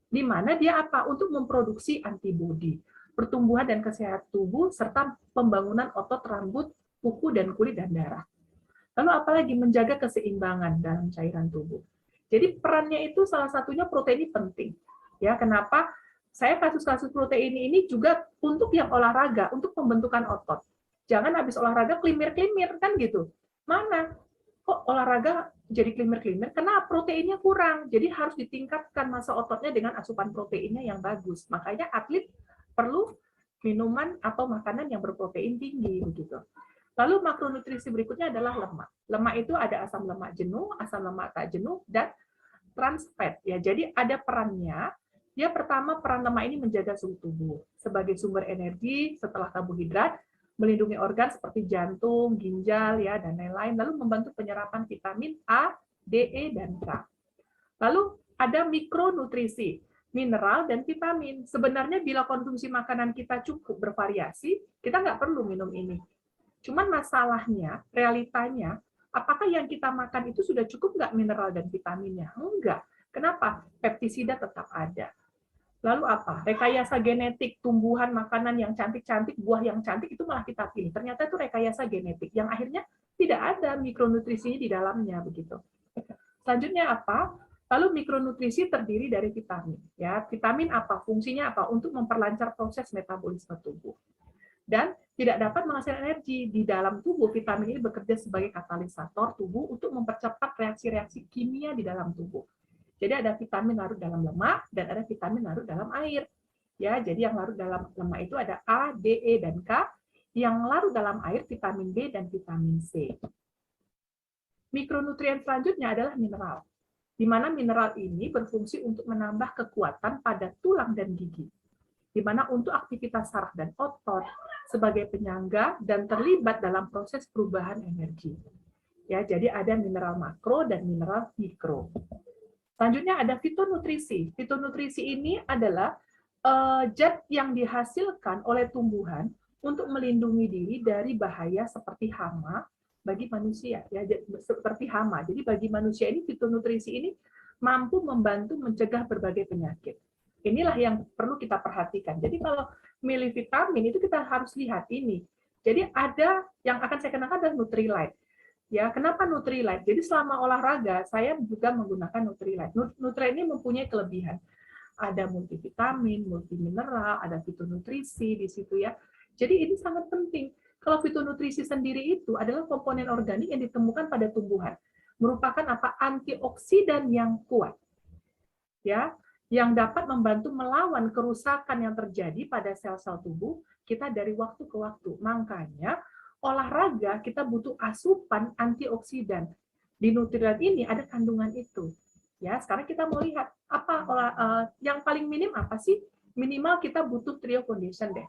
Di mana dia apa? Untuk memproduksi antibodi, pertumbuhan dan kesehatan tubuh, serta pembangunan otot, rambut, kuku, dan kulit, dan darah. Lalu apalagi menjaga keseimbangan dalam cairan tubuh. Jadi perannya itu salah satunya protein ini penting. Ya, kenapa? Saya kasus-kasus protein ini juga untuk yang olahraga, untuk pembentukan otot. Jangan habis olahraga klimir-klimir kan gitu. Mana? Kok olahraga jadi klimir-klimir? Karena proteinnya kurang. Jadi harus ditingkatkan massa ototnya dengan asupan proteinnya yang bagus. Makanya atlet perlu minuman atau makanan yang berprotein tinggi begitu. Lalu makronutrisi berikutnya adalah lemak. Lemak itu ada asam lemak jenuh, asam lemak tak jenuh, dan trans fat. Ya, jadi ada perannya. Dia pertama, peran lemak ini menjaga suhu tubuh sebagai sumber energi setelah karbohidrat, melindungi organ seperti jantung, ginjal, ya, dan lain-lain. Lalu membantu penyerapan vitamin A, D, E, dan K. Lalu ada mikronutrisi. mineral, dan vitamin. Sebenarnya bila konsumsi makanan kita cukup bervariasi, kita nggak perlu minum ini. Cuman masalahnya, realitanya, apakah yang kita makan itu sudah cukup nggak mineral dan vitaminnya? Enggak. Kenapa? Pestisida tetap ada. Lalu apa? Rekayasa genetik, tumbuhan, makanan yang cantik-cantik, buah yang cantik, itu malah kita pilih. Ternyata itu rekayasa genetik, yang akhirnya tidak ada mikronutrisinya di dalamnya. Begitu. Selanjutnya apa? Lalu mikronutrisi terdiri dari vitamin. Ya, vitamin apa? Fungsinya apa? Untuk memperlancar proses metabolisme tubuh. Dan tidak dapat menghasilkan energi. Di dalam tubuh, vitamin ini bekerja sebagai katalisator tubuh untuk mempercepat reaksi-reaksi kimia di dalam tubuh. Jadi ada vitamin larut dalam lemak dan ada vitamin larut dalam air. Ya, jadi yang larut dalam lemak itu ada A, D, E, dan K. Yang larut dalam air vitamin B dan vitamin C. Mikronutrien selanjutnya adalah mineral, di mana mineral ini berfungsi untuk menambah kekuatan pada tulang dan gigi, di mana untuk aktivitas saraf dan otot sebagai penyangga dan terlibat dalam proses perubahan energi. Ya, jadi ada mineral makro dan mineral mikro. Selanjutnya ada fitonutrisi. Fitonutrisi ini adalah zat yang dihasilkan oleh tumbuhan untuk melindungi diri dari bahaya seperti hama bagi manusia, ya, seperti hama. Jadi bagi manusia ini fitonutrisi ini mampu membantu mencegah berbagai penyakit. Inilah yang perlu kita perhatikan. Jadi kalau milih vitamin itu kita harus lihat ini. Jadi ada yang akan saya kenalkan adalah Nutrilite. Ya, kenapa Nutrilite? Jadi selama olahraga saya juga menggunakan Nutrilite. Nutrilite ini mempunyai kelebihan. Ada multivitamin, multimineral, ada fitonutrisi di situ ya. Jadi ini sangat penting. Kalau fitonutrisi sendiri itu adalah komponen organik yang ditemukan pada tumbuhan, merupakan apa? Antioksidan yang kuat. Ya, yang dapat membantu melawan kerusakan yang terjadi pada sel-sel tubuh kita dari waktu ke waktu. Makanya olahraga kita butuh asupan antioksidan. Di Nutrilite ini ada kandungan itu. Ya, sekarang kita mau lihat apa yang paling minim apa sih? Minimal kita butuh trio foundation deh.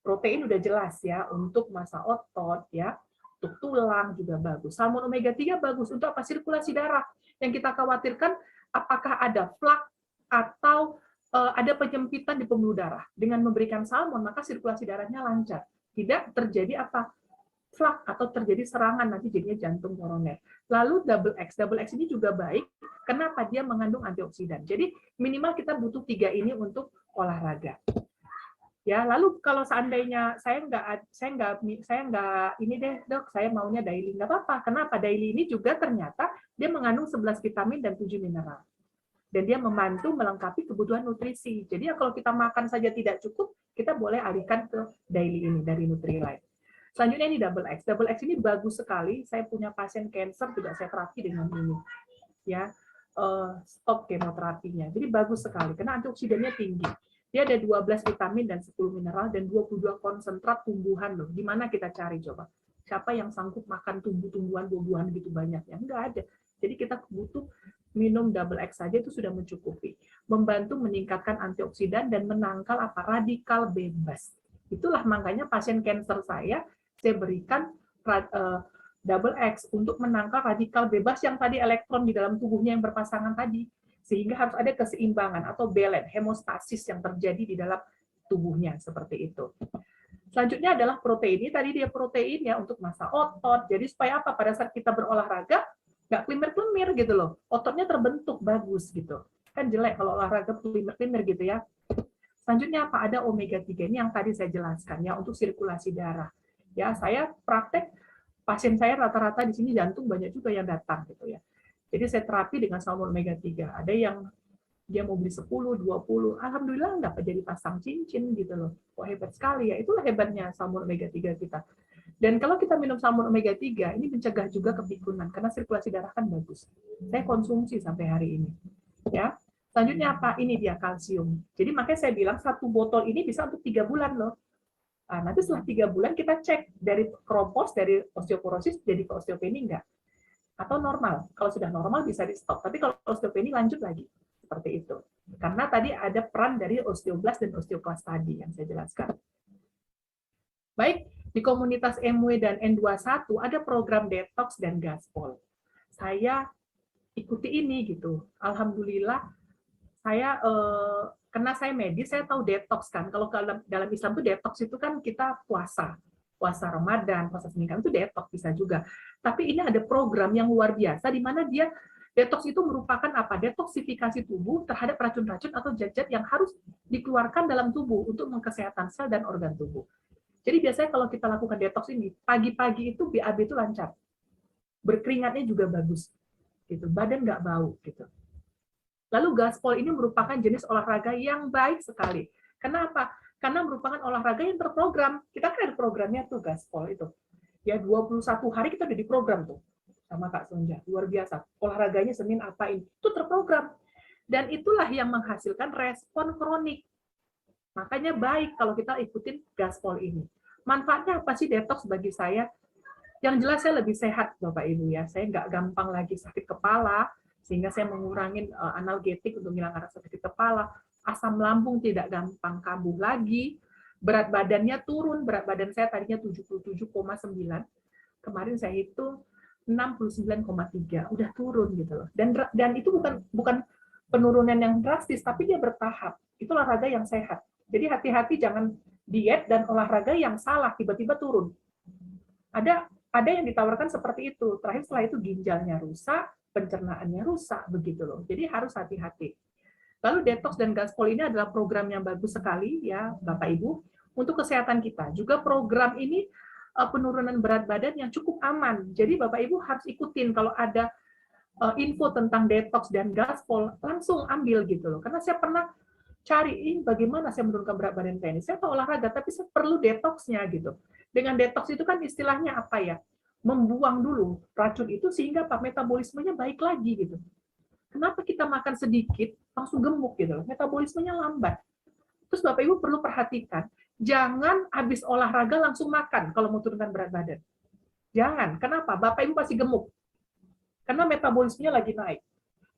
Protein udah jelas ya untuk massa otot ya, untuk tulang juga bagus. Salmon omega 3 bagus untuk apa? Sirkulasi darah. Yang kita khawatirkan apakah ada flak atau ada penyempitan di pembuluh darah. Dengan memberikan salmon maka sirkulasi darahnya lancar. Tidak terjadi apa? Flak atau terjadi serangan nanti jadinya jantung koroner. Lalu double X ini juga baik. Kenapa? Dia mengandung antioksidan. Jadi minimal kita butuh 3 ini untuk olahraga. Ya, lalu kalau seandainya saya nggak ini deh dok, saya maunya daily, nggak apa-apa. Kenapa? Daily ini juga ternyata dia mengandung 11 vitamin dan 7 mineral. Dan dia membantu melengkapi kebutuhan nutrisi. Jadi ya kalau kita makan saja tidak cukup, kita boleh alihkan ke daily ini dari Nutrilite. Selanjutnya ini double X. Double X ini bagus sekali. Saya punya pasien cancer juga saya terapi dengan ini. Ya, stop kemoterapinya. Jadi bagus sekali karena antioksidannya tinggi. Dia ada 12 vitamin dan 10 mineral dan 22 konsentrat tumbuhan loh. Di mana kita cari coba? Siapa yang sanggup makan tumbuh-tumbuhan, buah-buahan gitu banyak? Ya enggak ada. Jadi kita butuh minum double X saja itu sudah mencukupi. Membantu meningkatkan antioksidan dan menangkal apa? Radikal bebas. Itulah makanya pasien cancer saya berikan double X untuk menangkal radikal bebas yang tadi elektron di dalam tubuhnya yang berpasangan tadi. Sehingga harus ada keseimbangan atau balance, hemostasis yang terjadi di dalam tubuhnya seperti itu. Selanjutnya adalah protein. Ini tadi dia protein ya untuk massa otot. Jadi supaya apa? Pada saat kita berolahraga nggak klimir-klimir gitu loh. Ototnya terbentuk bagus gitu. Kan jelek kalau olahraga klimir-klimir gitu ya. Selanjutnya apa? Ada omega 3 ini yang tadi saya jelaskan ya untuk sirkulasi darah. Ya, saya praktek pasien saya rata-rata di sini jantung banyak juga yang datang gitu ya. Jadi saya terapi dengan salmon omega 3. Ada yang dia mau beli 10, 20. Alhamdulillah nggak jadi pasang cincin gitu loh. Kok hebat sekali ya. Itulah hebatnya salmon omega 3 kita. Dan kalau kita minum salmon omega 3, ini mencegah juga kepikunan karena sirkulasi darah kan bagus. Saya konsumsi sampai hari ini. Ya. Selanjutnya apa? Ini dia kalsium. Jadi makanya saya bilang 1 botol ini bisa untuk 3 bulan loh. Nah, nanti setelah 3 bulan kita cek dari keropos, dari osteoporosis jadi ke osteopenia enggak. Atau normal. Kalau sudah normal bisa di stop. Tapi kalau osteopenia lanjut lagi. Seperti itu. Karena tadi ada peran dari osteoblast dan osteoklas tadi yang saya jelaskan. Baik, di komunitas MW dan N21 ada program detox dan gaspol. Saya ikuti ini gitu. Alhamdulillah saya karena saya medis, saya tahu detox kan. Kalau dalam Islam itu detox itu kan kita puasa Ramadan, puasa Senin Kamis itu detox bisa juga. Tapi ini ada program yang luar biasa di mana dia detox itu merupakan apa? Detoksifikasi tubuh terhadap racun-racun atau zat-zat yang harus dikeluarkan dalam tubuh untuk kesehatan sel dan organ tubuh. Jadi biasanya kalau kita lakukan detox ini, pagi-pagi itu BAB itu lancar. Berkeringatnya juga bagus. Gitu. Badan nggak bau gitu. Lalu gaspol ini merupakan jenis olahraga yang baik sekali. Kenapa? Karena merupakan olahraga yang terprogram. Kita kan ada programnya tuh gaspol itu. Ya 21 hari kita udah diprogram tuh sama Kak Sonja. Luar biasa. Olahraganya Senin apain. Itu terprogram. Dan itulah yang menghasilkan respon kronik. Makanya baik kalau kita ikutin gaspol ini. Manfaatnya apa sih detox bagi saya? Yang jelas saya lebih sehat, Bapak Ibu ya. Saya nggak gampang lagi sakit kepala, sehingga saya mengurangi analgetik untuk menghilangkan rasa sakit kepala. Asam lambung tidak gampang kambuh lagi. Berat badannya turun. Berat badan saya tadinya 77,9. Kemarin saya hitung 69,3. Udah turun gitu loh. Dan itu bukan penurunan yang drastis, tapi dia bertahap. Itu olahraga yang sehat. Jadi hati-hati jangan diet dan olahraga yang salah tiba-tiba turun. Ada yang ditawarkan seperti itu. Terakhir setelah itu ginjalnya rusak, pencernaannya rusak begitu loh. Jadi harus hati-hati. Lalu detox dan gaspol ini adalah program yang bagus sekali ya Bapak Ibu untuk kesehatan kita. Juga program ini penurunan berat badan yang cukup aman. Jadi Bapak Ibu harus ikutin kalau ada info tentang detox dan gaspol langsung ambil gitu loh. Karena saya pernah cari bagaimana saya menurunkan berat badan saya ini. Saya tahu olahraga, tapi saya perlu detoxnya gitu. Dengan detox itu kan istilahnya apa ya? Membuang dulu racun itu sehingga metabolismenya baik lagi gitu. Kenapa kita makan sedikit langsung gemuk gitu? Metabolismenya lambat. Terus Bapak Ibu perlu perhatikan, jangan habis olahraga langsung makan kalau mau turunkan berat badan. Jangan. Kenapa? Bapak Ibu pasti gemuk. Karena metabolismenya lagi naik.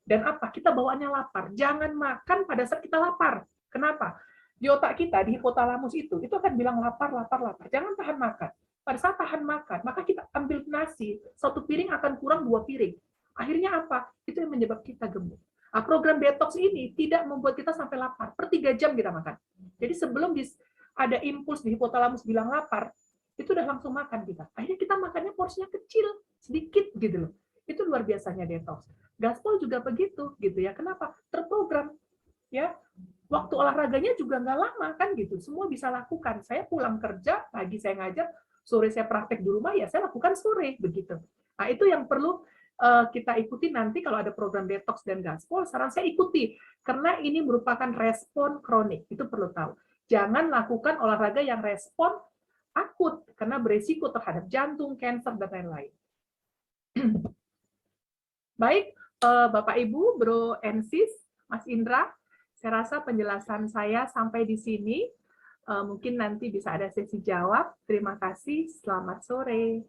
Dan apa? Kita bawaannya lapar. Jangan makan pada saat kita lapar. Kenapa? Di otak kita, di hipotalamus itu akan bilang lapar, lapar, lapar. Jangan tahan makan. Pada saat tahan makan, maka kita ambil nasi, satu piring akan kurang 2 piring. Akhirnya apa? Itu yang menyebabkan kita gemuk. Nah, program detox ini tidak membuat kita sampai lapar. Per 3 jam kita makan. Jadi sebelum ada impuls di hipotalamus bilang lapar, itu udah langsung makan kita. Akhirnya kita makannya porsinya kecil, sedikit gitu loh. Itu luar biasanya detox. Gaspol juga begitu, gitu ya. Kenapa? Terprogram, ya. Waktu olahraganya juga nggak lama kan gitu. Semua bisa lakukan. Saya pulang kerja, pagi saya ngajar, sore saya praktek di rumah, ya saya lakukan sore begitu. Nah itu yang perlu kita ikuti nanti kalau ada program detox dan gaspol. Saran saya ikuti karena ini merupakan respon kronik. Itu perlu tahu. Jangan lakukan olahraga yang respon akut karena beresiko terhadap jantung, kanker dan lain-lain. Baik, Bapak Ibu, Bro Ensis, Mas Indra, saya rasa penjelasan saya sampai di sini. Mungkin nanti bisa ada sesi jawab. Terima kasih, selamat sore.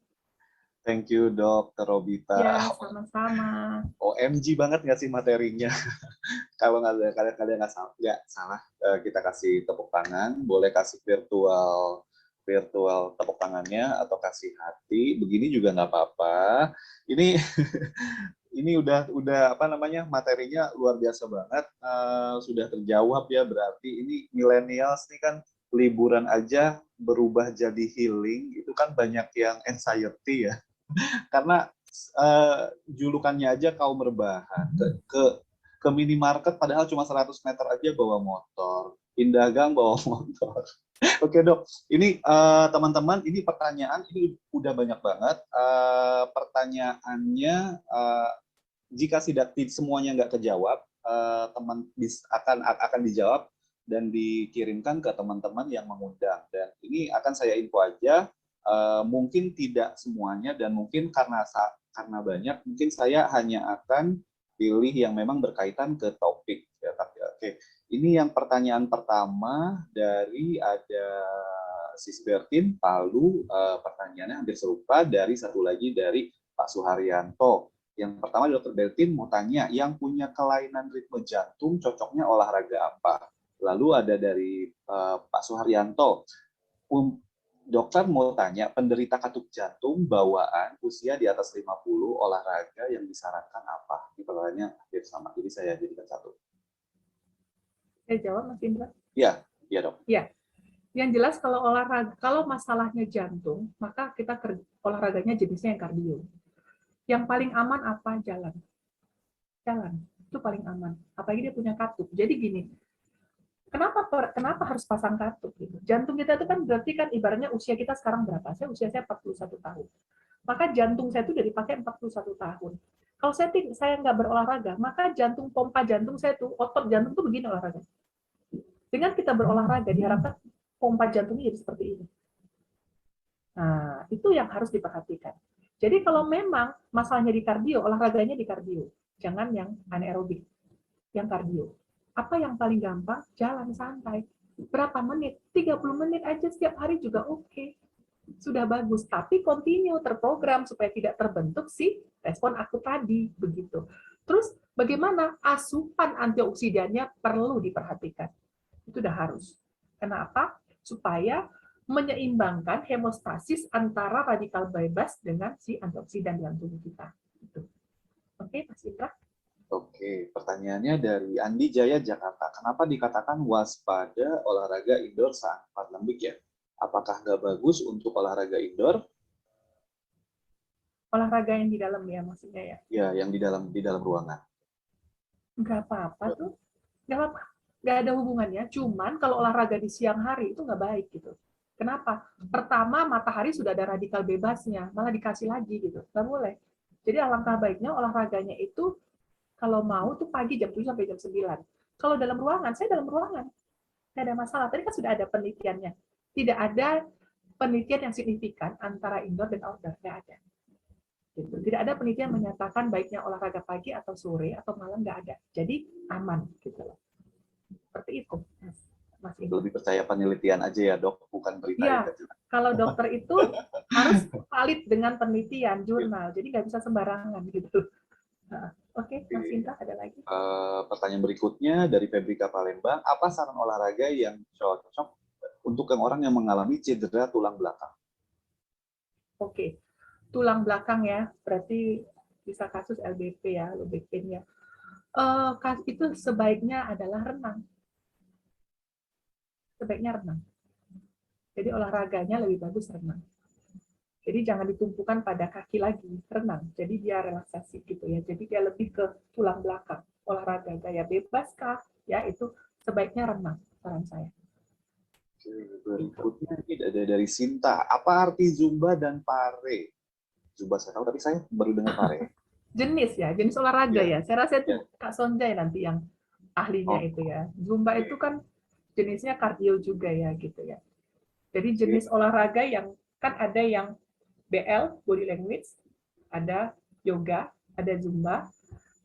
Thank you, Dr. Robita. Ya, sama-sama. OMG banget nggak sih materinya? Kalau kalian nggak salah, kita kasih tepuk tangan. Boleh kasih virtual tepuk tangannya atau kasih hati. Begini juga nggak apa-apa. Ini udah apa namanya, materinya luar biasa banget, sudah terjawab ya. Berarti ini millennials nih kan liburan aja berubah jadi healing, itu kan banyak yang anxiety ya karena julukannya aja kaum rebahan, ke minimarket padahal cuma 100 meter aja bawa motor, pindah gang bawa motor. Oke Dok, ini teman-teman, ini pertanyaan ini udah banyak banget. Pertanyaannya jika semuanya nggak kejawab, teman akan dijawab dan dikirimkan ke teman-teman yang mengundang. Dan ini akan saya info aja, mungkin tidak semuanya dan mungkin karena banyak, mungkin saya hanya akan pilih yang memang berkaitan ke topik. Ya, tapi oke. Ini yang pertanyaan pertama dari ada Sis Bertin Palu, pertanyaannya hampir serupa dari satu lagi dari Pak Suharyanto. Yang pertama Dr. Bertin mau tanya, yang punya kelainan ritme jantung cocoknya olahraga apa? Lalu ada dari Pak Suharyanto, dokter mau tanya, penderita katup jantung bawaan usia di atas 50, olahraga yang disarankan apa? Ini pertanyaannya hampir sama, jadi saya jadikan satu. Jawab Mas Indra. Iya, iya dok. Ya, yang jelas kalau olahraga, kalau masalahnya jantung, maka kita olahraganya jenisnya yang kardio. Yang paling aman apa? Jalan. Jalan itu paling aman. Apalagi dia punya katup. Jadi gini, kenapa harus pasang katup? Gitu. Jantung kita itu kan berarti kan ibaratnya usia kita sekarang berapa? Usia saya 41 tahun. Maka jantung saya itu udah dipakai 41 tahun. Kalau saya nggak berolahraga, maka jantung pompa jantung saya tuh, otot jantung tuh begini olahraga. Dengan kita berolahraga, diharapkan pompa jantungnya jadi seperti ini. Nah, itu yang harus diperhatikan. Jadi kalau memang masalahnya di kardio, olahraganya di kardio. Jangan yang anaerobik, yang kardio. Apa yang paling gampang? Jalan santai. Berapa menit? 30 menit aja setiap hari juga oke. Sudah bagus, tapi continue, terprogram supaya tidak terbentuk si respon akut tadi. Begitu. Terus bagaimana? Asupan antioksidannya perlu diperhatikan. Itu udah harus. Kenapa? Supaya menyeimbangkan hemostasis antara radikal bebas dengan si antioksidan dalam tubuh kita. Gitu. Oke, Mas Indra? Oke, pertanyaannya dari Andi Jaya Jakarta. Kenapa dikatakan waspada olahraga indoor saat lembik ya? Apakah nggak bagus untuk olahraga indoor? Olahraga yang di dalam ya maksudnya ya? Ya, yang di dalam ruangan. Nggak apa-apa tuh. Nggak apa-apa. Nggak ada hubungannya. Cuman kalau olahraga di siang hari itu nggak baik gitu. Kenapa? Pertama, matahari sudah ada radikal bebasnya. Malah dikasih lagi gitu. Nggak boleh. Jadi alangkah baiknya olahraganya itu kalau mau tuh pagi jam 7 sampai jam 9. Kalau dalam ruangan, saya dalam ruangan. Nggak ada masalah. Tadi kan sudah ada penelitiannya. Tidak ada penelitian yang signifikan antara indoor dan outdoor. Nggak ada. Gitu. Tidak ada penelitian menyatakan baiknya olahraga pagi atau sore atau malam, nggak ada. Jadi aman gitu loh. Seperti itu, Mas Indra. Lebih percaya penelitian aja ya dok, bukan berita. Ya, kalau dokter itu harus valid dengan penelitian jurnal, jadi nggak bisa sembarangan gitu. Nah, Oke, Mas Indra ada lagi? Pertanyaan berikutnya dari Febrika Palembang, apa saran olahraga yang cocok untuk orang yang mengalami cedera tulang belakang? Oke, tulang belakang ya, berarti bisa kasus LBP ya, low back pain ya. Itu sebaiknya adalah renang. Sebaiknya renang. Jadi olahraganya lebih bagus renang. Jadi jangan ditumpukan pada kaki lagi, renang. Jadi dia relaksasi gitu ya. Jadi dia lebih ke tulang belakang. Olahraga gaya bebas kah? Ya itu sebaiknya renang, saran saya. Berikutnya ini ada dari Sinta. Apa arti Zumba dan Pare? Zumba saya tahu, tapi saya baru dengar Pare. Jenis ya, jenis olahraga ya. Saya rasa itu Kak Sonjay nanti yang ahlinya itu ya. Zumba itu kan jenisnya kardio juga ya gitu ya. Jadi jenis olahraga yang kan ada yang BL, body language, ada yoga, ada zumba,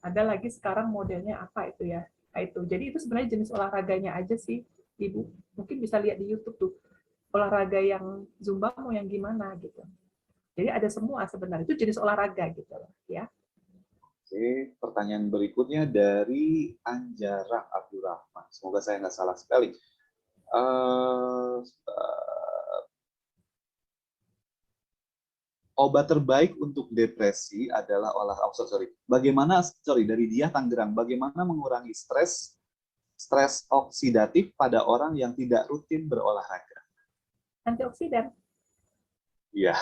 ada lagi sekarang modelnya apa itu ya. Nah, itu. Jadi itu sebenarnya jenis olahraganya aja sih, Ibu. Mungkin bisa lihat di YouTube tuh. Olahraga yang zumba mau yang gimana gitu. Jadi ada semua sebenarnya. Itu jenis olahraga gitu loh, ya. Oke, pertanyaan berikutnya dari Anjara Abdurrahman. Semoga saya nggak salah sekali. Obat terbaik untuk depresi adalah dari dia Tangerang. Bagaimana mengurangi stres oksidatif pada orang yang tidak rutin berolahraga? Antioksidan. Iya.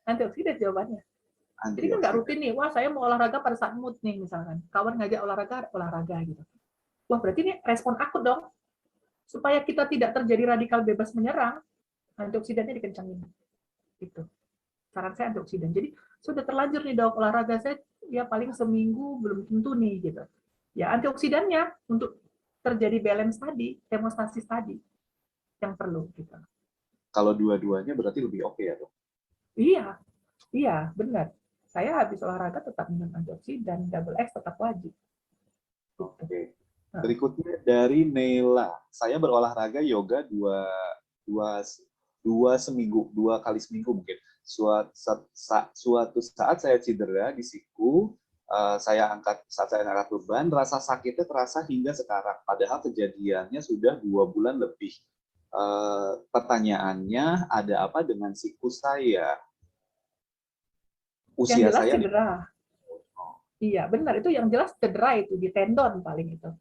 Antioksidan jawabannya. Jadi kan nggak rutin nih, wah saya mau olahraga pada saat mood nih misalkan. Kawan ngajak olahraga gitu. Wah berarti ini respon akut dong. Supaya kita tidak terjadi radikal bebas menyerang, antioksidannya dikencangin. Gitu. Saran saya antioksidan. Jadi sudah terlanjur nih dok, olahraga saya ya paling seminggu belum tentu nih gitu. Ya antioksidannya untuk terjadi balance tadi, hemostasis tadi yang perlu gitu. Kalau dua-duanya berarti lebih oke ya dok? Iya, benar. Saya habis olahraga tetap minum antioksidan, double X tetap wajib. Oke. Berikutnya dari Nela. Saya berolahraga yoga dua kali seminggu mungkin. Suatu saat saya cedera di siku, saat saya angkat beban, rasa sakitnya terasa hingga sekarang. Padahal kejadiannya sudah 2 bulan lebih. Pertanyaannya, ada apa dengan siku saya? Usia yang jelas saya cedera. Iya, benar. Itu yang jelas cedera itu, di tendon paling itu.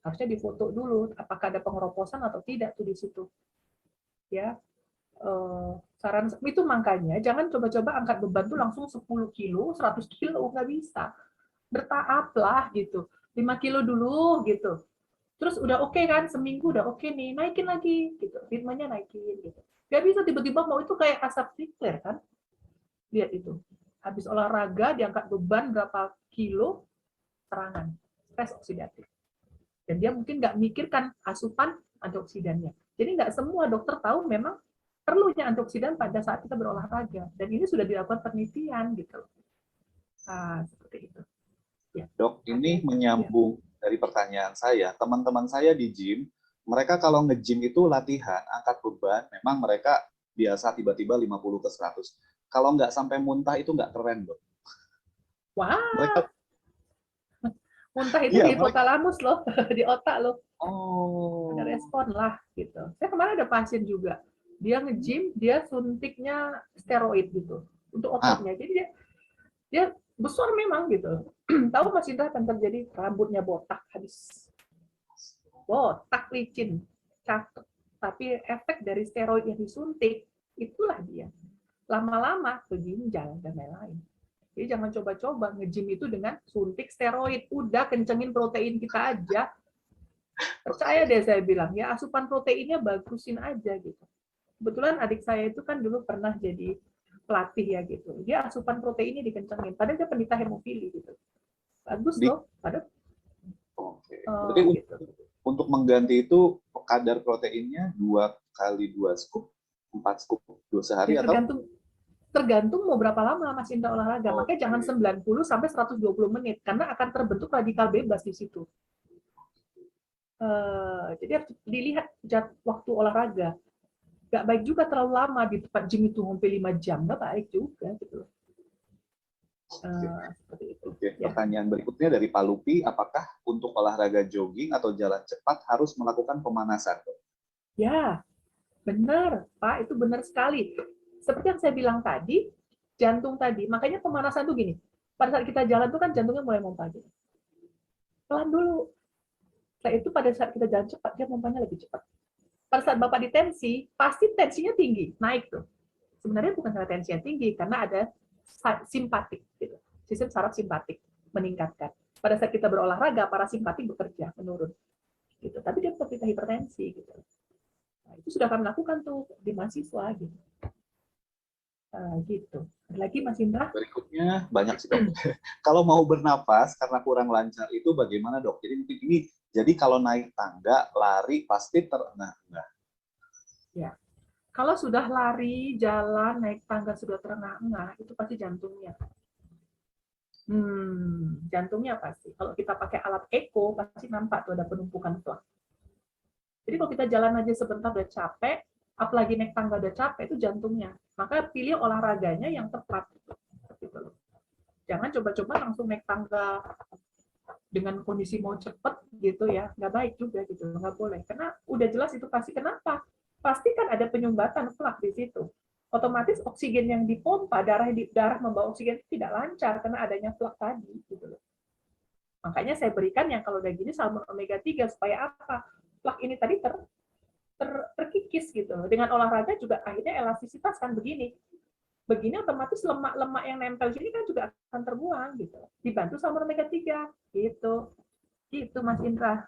Harusnya difoto dulu, apakah ada pengeroposan atau tidak tuh di situ. Ya, saran itu makanya jangan coba-coba angkat beban tuh langsung 10 kilo, 100 kilo, nggak bisa. Bertahap lah gitu. 5 kilo dulu gitu. Terus udah oke kan, seminggu udah oke nih, naikin lagi gitu. Ritmenya naikin gitu. Gak bisa tiba-tiba mau itu kayak asap nuclear kan. Lihat itu. Habis olahraga diangkat beban berapa kilo, serangan, stres oksidatif. Dan dia mungkin nggak mikirkan asupan antioksidannya. Jadi nggak semua dokter tahu memang perlunya antioksidan pada saat kita berolahraga. Dan ini sudah dilakukan penelitian gitu. Seperti itu. Ya. Dok, ini Ya. menyambung dari pertanyaan saya. Teman-teman saya di gym, mereka kalau nge-gym itu latihan, angkat beban, memang mereka biasa tiba-tiba 50 ke 100. Kalau nggak sampai muntah itu nggak keren, Dok. Wah, Mereka, muntah itu iya, di mereka, hipotalamus loh, di otak loh. Ada oh, respon lah gitu. Saya kemarin ada pasien juga, dia nge-gym, dia suntiknya steroid gitu untuk ah, ototnya. Jadi dia besar memang gitu. Tahu Mas Indra akan terjadi rambutnya botak habis. Botak licin, cakep. Tapi efek dari steroid yang disuntik, itulah dia. Lama-lama ke ginjal dan lain-lain. Jadi jangan coba-coba nge-gym itu dengan suntik steroid. Udah kencengin protein kita aja. Percaya deh saya bilang, ya asupan proteinnya bagusin aja gitu. Kebetulan adik saya itu kan dulu pernah jadi pelatih ya gitu. Dia asupan proteinnya dikencengin. Padahal dia penderita hemofili gitu. Bagus di, loh. Padahal oke. Berarti gitu. untuk mengganti itu kadar proteinnya 2 kali 2 scoop, 4 scoop sehari Ya atau? tergantung mau berapa lama Mas Indra olahraga. Makanya Oke. jangan 90 sampai 120 menit karena akan terbentuk radikal bebas di situ. Jadi harus dilihat waktu olahraga. Gak baik juga terlalu lama di tempat gym itu sampai 5 jam, gak baik juga gitu. Seperti itu. Oke, Ya, pertanyaan berikutnya dari Pak Lupi, apakah untuk olahraga jogging atau jalan cepat harus melakukan pemanasan? ya benar Pak, itu benar sekali. Seperti yang saya bilang tadi, jantung tadi, makanya pemanasan tuh gini. Pada saat kita jalan tuh kan jantungnya mulai pompa gitu. Pelan dulu. Setelah itu pada saat kita jalan cepat, dia pompanya lebih cepat. Pada saat Bapak ditensi, pasti tensinya tinggi, naik tuh. Sebenarnya bukan karena tensinya tinggi, karena ada simpatik, gitu. Sistem saraf simpatik meningkatkan. Pada saat kita berolahraga, parasimpatik bekerja, menurun. Gitu. Tapi dia tetap kita hipertensi. Gitu. Nah, itu sudah kami lakukan tuh di mahasiswa. Gitu. Gitu. Ada lagi Mas Indra? Berikutnya banyak sih dok. Kalau mau bernapas karena kurang lancar itu bagaimana dok? Jadi mungkin ini, jadi kalau naik tangga, lari pasti terengah-engah. Ya. Kalau sudah lari, jalan, naik tangga sudah terengah-engah, itu pasti jantungnya. Jantungnya pasti. Kalau kita pakai alat echo, pasti nampak tuh ada penumpukan plak. Jadi kalau kita jalan aja sebentar udah capek, apalagi naik tangga udah capek, itu jantungnya. Maka pilih olahraganya yang tepat. Jangan coba-coba langsung naik tangga dengan kondisi mau cepet gitu ya, nggak baik juga gitu, nggak boleh. Karena udah jelas itu pasti kenapa? Pasti kan ada penyumbatan plak di situ. Otomatis oksigen yang dipompa, darah membawa oksigen itu tidak lancar karena adanya plak tadi gitu loh. Makanya saya berikan yang kalau udah gini salmon omega 3 supaya apa? Plak ini tadi terkikis gitu. Dengan olahraga juga akhirnya elastisitas kan begini. Begini otomatis lemak-lemak yang nempel sini kan juga akan terbuang gitu. Dibantu salmon omega 3 gitu. Gitu Mas Indra.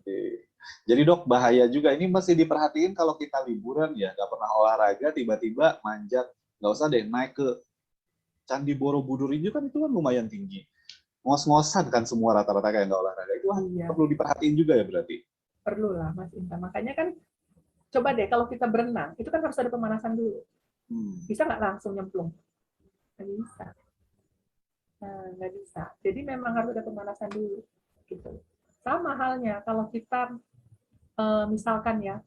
Oke. Jadi dok bahaya juga ini mesti diperhatiin kalau kita liburan ya, nggak pernah olahraga tiba-tiba manjat, nggak usah deh naik ke Candi Borobudur itu kan lumayan tinggi. Ngos-ngosan kan semua rata-rata kayak nggak olahraga itu Iya, perlu diperhatiin juga ya berarti. perlu lah Mas Indra. Makanya kan coba deh kalau kita berenang, itu kan harus ada pemanasan dulu. Bisa nggak langsung nyemplung? Nggak bisa. Nggak bisa. Jadi memang harus ada pemanasan dulu. Gitu. Sama halnya kalau kita misalkan ya,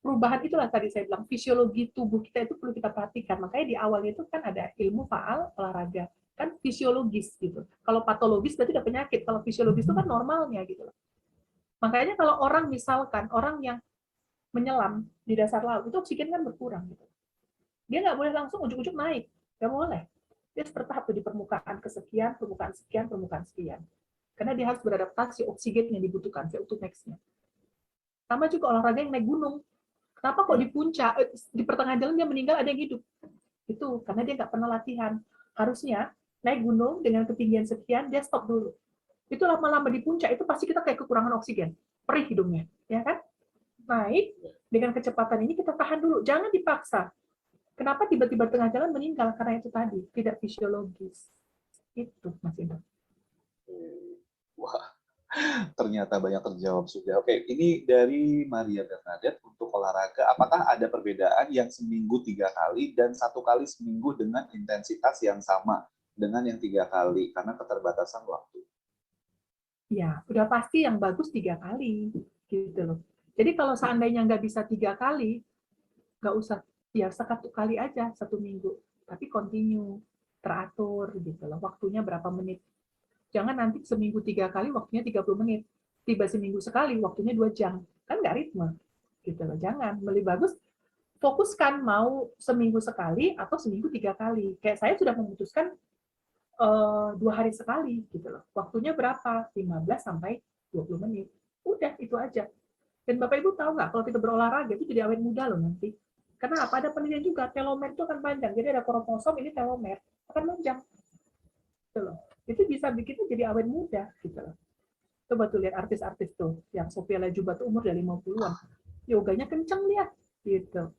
perubahan itulah tadi saya bilang, fisiologi tubuh kita itu perlu kita perhatikan. Makanya di awalnya itu kan ada ilmu faal olahraga. Kan fisiologis gitu. Kalau patologis berarti ada penyakit. Kalau fisiologis itu kan normalnya gitu. Makanya kalau orang misalkan, orang yang menyelam di dasar laut, itu oksigen kan berkurang. Gitu. Dia nggak boleh langsung ujuk-ujuk naik. Nggak boleh. Dia harus bertahap tuh di permukaan kesekian, permukaan sekian, permukaan sekian. karena dia harus beradaptasi oksigen yang dibutuhkan, CO2 max-nya. Sama juga olahraga yang naik gunung. Kenapa kok di puncak, di pertengahan jalan dia meninggal, ada yang hidup? Itu karena dia nggak pernah latihan. Harusnya naik gunung dengan ketinggian sekian, dia stop dulu. Itu lama-lama di puncak, itu pasti kita kayak kekurangan oksigen. Perih hidungnya, ya kan? Naik, dengan kecepatan ini kita tahan dulu. Jangan dipaksa. Kenapa tiba-tiba tengah jalan meninggal? Karena itu tadi, tidak fisiologis. Itu, Mas Indra. Wah, ternyata banyak terjawab sudah. Oke, ini dari Maria Bernadette untuk olahraga. Apakah ada perbedaan yang seminggu 3 kali dan 1 kali seminggu dengan intensitas yang sama dengan yang 3 kali karena keterbatasan waktu? Ya, udah pasti yang bagus 3 kali, gitu loh. Jadi kalau seandainya nggak bisa 3 kali, nggak usah, ya 1 kali aja 1 minggu. Tapi continue, teratur gitu loh. Waktunya berapa menit. Jangan nanti seminggu 3 kali, waktunya 30 menit. Tiba seminggu sekali, waktunya 2 jam. Kan nggak ritme. Gitu loh. Jangan. Lebih bagus fokuskan mau seminggu sekali atau seminggu 3 kali. Kayak saya sudah memutuskan 2 hari sekali gitu loh. Waktunya berapa? 15 sampai 20 menit. Udah, itu aja. Dan Bapak Ibu tahu nggak kalau kita berolahraga itu jadi awet muda loh nanti. Karena apa? Ada penelitian juga, telomer itu akan panjang. Jadi ada kromosom, ini telomer akan panjang. Gitu loh. Itu bisa bikin jadi awet muda gitu loh. Coba tuh lihat artis-artis tuh, yang Sophia Latjuba tuh umur udah 50-an. Yoganya kenceng dia gitu.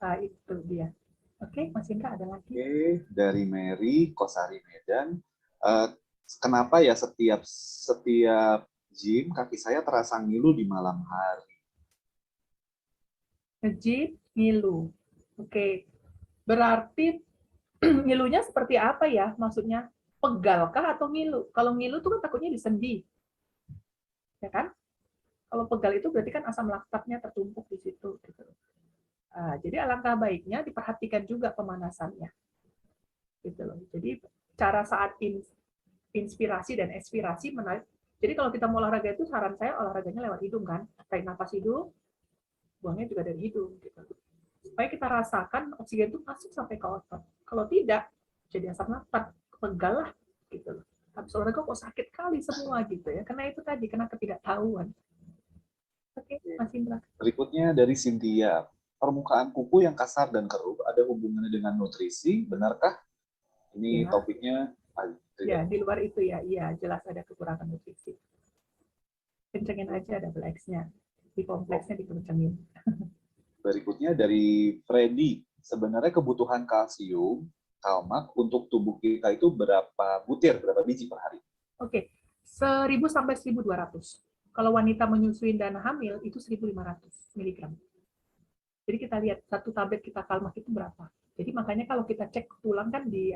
Nah, itu dia. Oke, Mas Indra ada lagi? Oke, dari Mary Kosari Medan. Eh, Kenapa ya setiap gym kaki saya terasa ngilu di malam hari? Nge-gym, ngilu. Oke, berarti ngilunya seperti apa ya? Maksudnya pegal kah atau ngilu? Kalau ngilu tuh kan takutnya di sendi, ya kan? Kalau pegal itu berarti kan asam laktatnya tertumpuk di situ. Gitu. Jadi alangkah baiknya diperhatikan juga pemanasannya. Gitu loh. Jadi cara saat inspirasi dan ekspirasi menarik. Jadi kalau kita mau olahraga itu saran saya olahraganya lewat hidung kan, tarik nafas hidung, buangnya juga dari hidung. Gitu. Supaya kita rasakan oksigen itu masuk sampai ke otot. Kalau tidak, jadi asam laktat, pegal lah. Gitu loh. Habis olahraga kok sakit kali semua gitu ya, karena itu tadi, karena ketidaktahuan. Oke, Mas Indra. Berikutnya dari Cynthia. Permukaan kuku yang kasar dan keruh ada hubungannya dengan nutrisi, benarkah? Ini Ya, topiknya ya di luar itu ya, iya jelas ada kekurangan nutrisi. Kencengin aja double X-nya, di kompleksnya dikencengin. Berikutnya dari Freddy. Sebenarnya kebutuhan kalsium, kalmak untuk tubuh kita itu berapa butir, berapa biji per hari? Oke, 1000 sampai 1200. Kalau wanita menyusui dan hamil itu 1500 mg. Jadi kita lihat satu tablet kita kalmak itu berapa. Jadi makanya kalau kita cek tulang kan di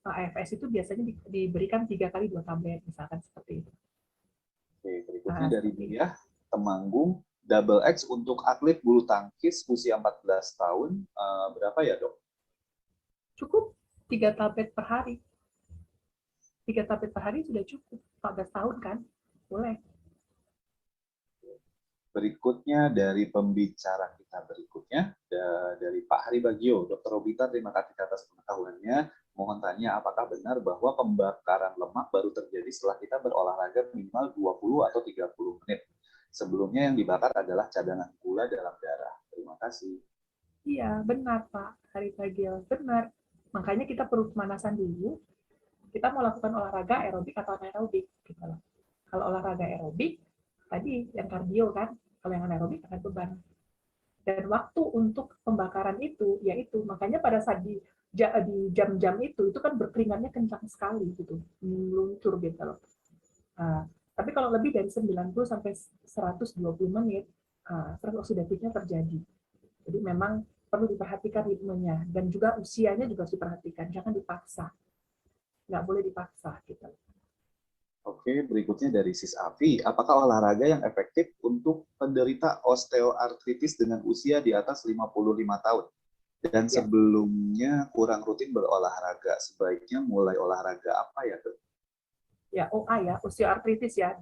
AFS itu biasanya diberikan 3 kali 2 tablet, misalkan seperti itu. Oke, berikutnya dari dia, Temanggung, double X untuk atlet bulu tangkis usia 14 tahun, berapa ya dok? Cukup 3 tablet per hari. 3 tablet per hari sudah cukup. 14 tahun kan? Boleh. Berikutnya dari pembicara kita berikutnya, dari Pak Hari Bagio. Dr. Robita, terima kasih atas pengetahuannya. Mohon tanya, apakah benar bahwa pembakaran lemak baru terjadi setelah kita berolahraga minimal 20 atau 30 menit? Sebelumnya yang dibakar adalah cadangan gula dalam darah. Terima kasih. Iya, benar Pak Hari Bagio. Benar. Makanya kita perlu pemanasan dulu. Kita mau lakukan olahraga aerobik atau anaerobik. Gitu loh. Kalau olahraga aerobik, tadi yang kardio kan. Kalau yang anaerobik akan beban. Dan waktu untuk pembakaran itu, yaitu makanya pada saat di jam-jam itu kan berkeringatnya kencang sekali gitu, meluncur gitu loh. Tapi kalau lebih dari 90 sampai 120 menit, stres oksidatifnya terjadi. Jadi memang perlu diperhatikan ritmenya dan juga usianya juga harus diperhatikan, jangan dipaksa, nggak boleh dipaksa gitu. Oke, berikutnya dari Sis Afi. Apakah olahraga yang efektif untuk penderita osteoartritis dengan usia di atas 55 tahun? Dan Ya. sebelumnya kurang rutin berolahraga, sebaiknya mulai olahraga apa ya, Dok? Ya, OA ya, osteoartritis ya,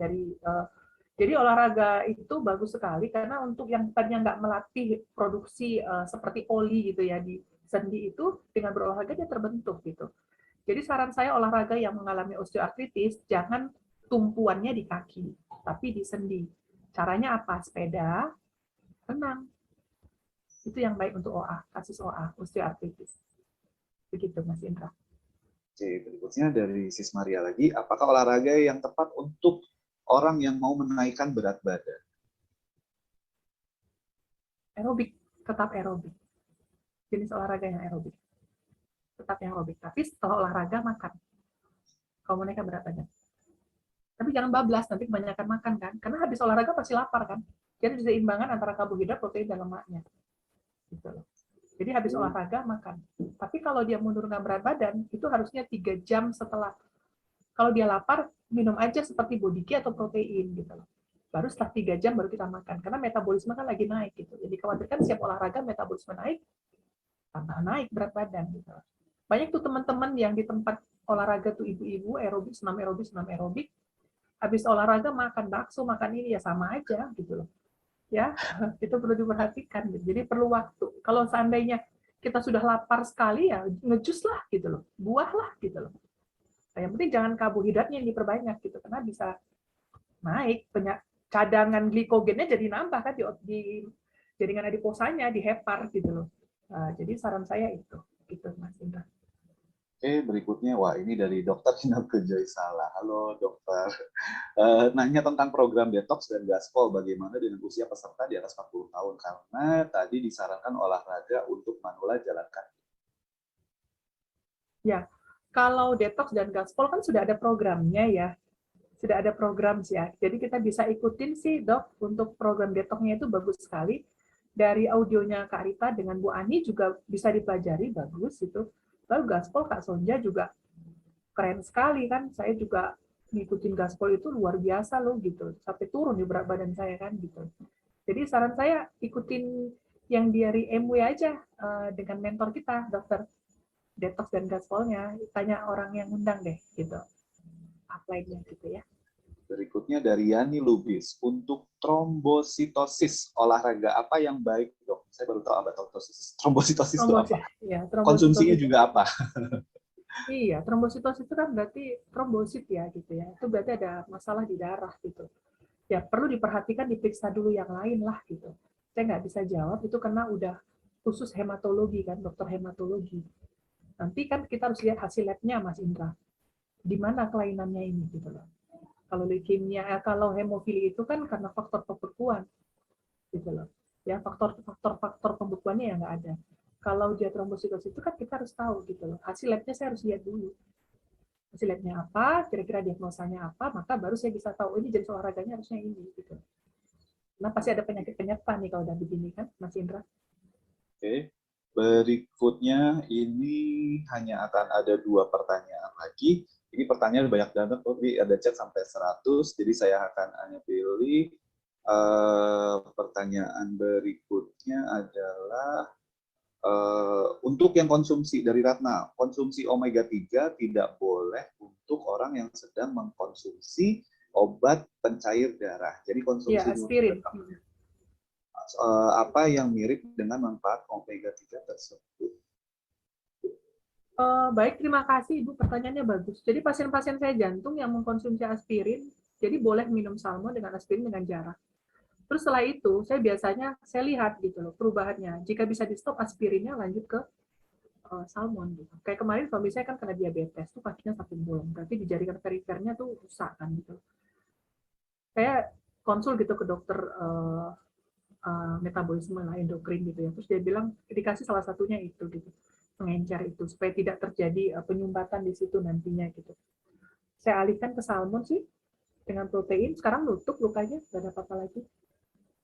jadi olahraga itu bagus sekali karena untuk yang tadinya nggak melatih produksi seperti oli gitu ya di sendi itu, dengan berolahraga dia terbentuk gitu. Jadi saran saya olahraga yang mengalami osteoartritis jangan tumpuannya di kaki, tapi di sendi. Caranya apa? Sepeda, renang. Itu yang baik untuk OA, kasus OA, osteoartritis. Begitu, Mas Indra. Oke, berikutnya dari Sis Maria lagi, apakah olahraga yang tepat untuk orang yang mau menaikkan berat badan? Aerobik, tetap aerobik. Jenis olahraga yang aerobik. Tetap aerobik. Tapi setelah olahraga makan. Kalau menaikkan berat badan. Tapi jangan bablas, nanti kebanyakan makan kan. Karena habis olahraga pasti lapar kan. Jadi seimbangkan antara karbohidrat, protein, dan lemaknya. Gitu loh. Jadi habis olahraga makan. Tapi kalau dia menurunkan berat badan, itu harusnya 3 jam setelah. Kalau dia lapar, minum aja seperti bodiki atau protein gitu loh. Baru setelah 3 jam baru kita makan. Karena metabolisme kan lagi naik gitu. Jadi khawatirkan siap olahraga metabolisme naik, tambah naik berat badan gitu loh. Banyak tuh teman-teman yang di tempat olahraga tuh ibu-ibu aerobik, senam aerobik, habis olahraga makan bakso, makan ini ya sama aja gitu loh. Ya, itu perlu diperhatikan. Jadi perlu waktu. Kalau seandainya kita sudah lapar sekali ya ngejus lah gitu loh, buah lah gitu loh. Nah, yang penting jangan karbohidratnya yang diperbanyak gitu, karena bisa naik cadangan glikogennya jadi nambah kan di jaringan adiposanya, di hepar gitu loh. Nah, jadi saran saya itu, gitu Mas Indra. Oke, berikutnya, wah ini dari Dokter Hinabke Joysala. Halo dokter, nanya tentang program detox dan gaspol, bagaimana dengan usia peserta di atas 40 tahun? Karena tadi disarankan olahraga untuk manula jalan kaki. Ya, kalau detox dan gaspol kan sudah ada programnya ya. Sudah ada program sih ya. Jadi kita bisa ikutin sih dok, untuk program detoxnya itu bagus sekali. Dari audionya Kak Rita dengan Bu Ani juga bisa dipelajari, bagus itu. Lalu gaspol Kak Sonja juga keren sekali kan. Saya juga ngikutin gaspol itu luar biasa loh gitu. Sampai turun di berat badan saya kan gitu. Jadi saran saya ikutin yang dari MW aja dengan mentor kita, dokter detox dan gaspolnya. Tanya orang yang undang deh gitu. Apply-nya gitu ya. Berikutnya dari Yani Lubis, untuk trombositosis, olahraga apa yang baik dok? Saya baru tahu apa trombositosis. Trombositosis itu apa? Ya, Konsumsinya trombositosis. juga apa? Iya, trombositosis itu kan berarti trombosit ya gitu ya. Itu berarti ada masalah di darah gitu. Ya perlu diperhatikan, diperiksa dulu yang lain lah gitu. Saya nggak bisa jawab itu karena udah khusus hematologi kan, dokter hematologi. Nanti kan kita harus lihat hasil labnya Mas Indra. Di mana kelainannya ini gitu loh. Kalau leukemia, kalau hemofili itu kan karena faktor pembekuan gitu loh. Ya faktor pembekuannya yang nggak ada. Kalau dia trombositosis itu kan kita harus tahu gitu loh. Hasil labnya saya harus lihat dulu. Hasil labnya apa, kira-kira diagnosanya apa, maka baru saya bisa tahu ini jenis olahraganya harusnya ini gitu. Nah pasti ada penyakit penyerta nih kalau udah begini kan, Mas Indra. Oke. Berikutnya ini hanya akan ada 2 pertanyaan lagi. Ini pertanyaan banyak banget, tapi ada chat sampai 100, jadi saya akan hanya pilih. Pertanyaan berikutnya adalah untuk yang konsumsi dari Ratna, konsumsi omega 3 tidak boleh untuk orang yang sedang mengkonsumsi obat pencair darah. Jadi konsumsi Iya, aspirin. apa yang mirip dengan manfaat omega 3 tersebut? Baik, terima kasih Ibu. Pertanyaannya bagus. Jadi pasien-pasien saya jantung yang mengkonsumsi aspirin, jadi boleh minum salmon dengan aspirin dengan jarak. Terus setelah itu, saya lihat gitu loh perubahannya. Jika bisa di stop aspirinnya, lanjut ke salmon gitu. Kayak kemarin suami saya kan kena diabetes, tuh kakinya saking bolong. Berarti di jaringan perifernya tuh rusak kan gitu. Saya konsul gitu ke dokter metabolisme lah, endokrin gitu ya. Terus dia bilang dikasih salah satunya itu gitu, pengencer itu supaya tidak terjadi penyumbatan di situ nantinya gitu. Saya alihkan ke salmon sih dengan protein. Sekarang nutup lukanya, nggak ada apa-apa lagi.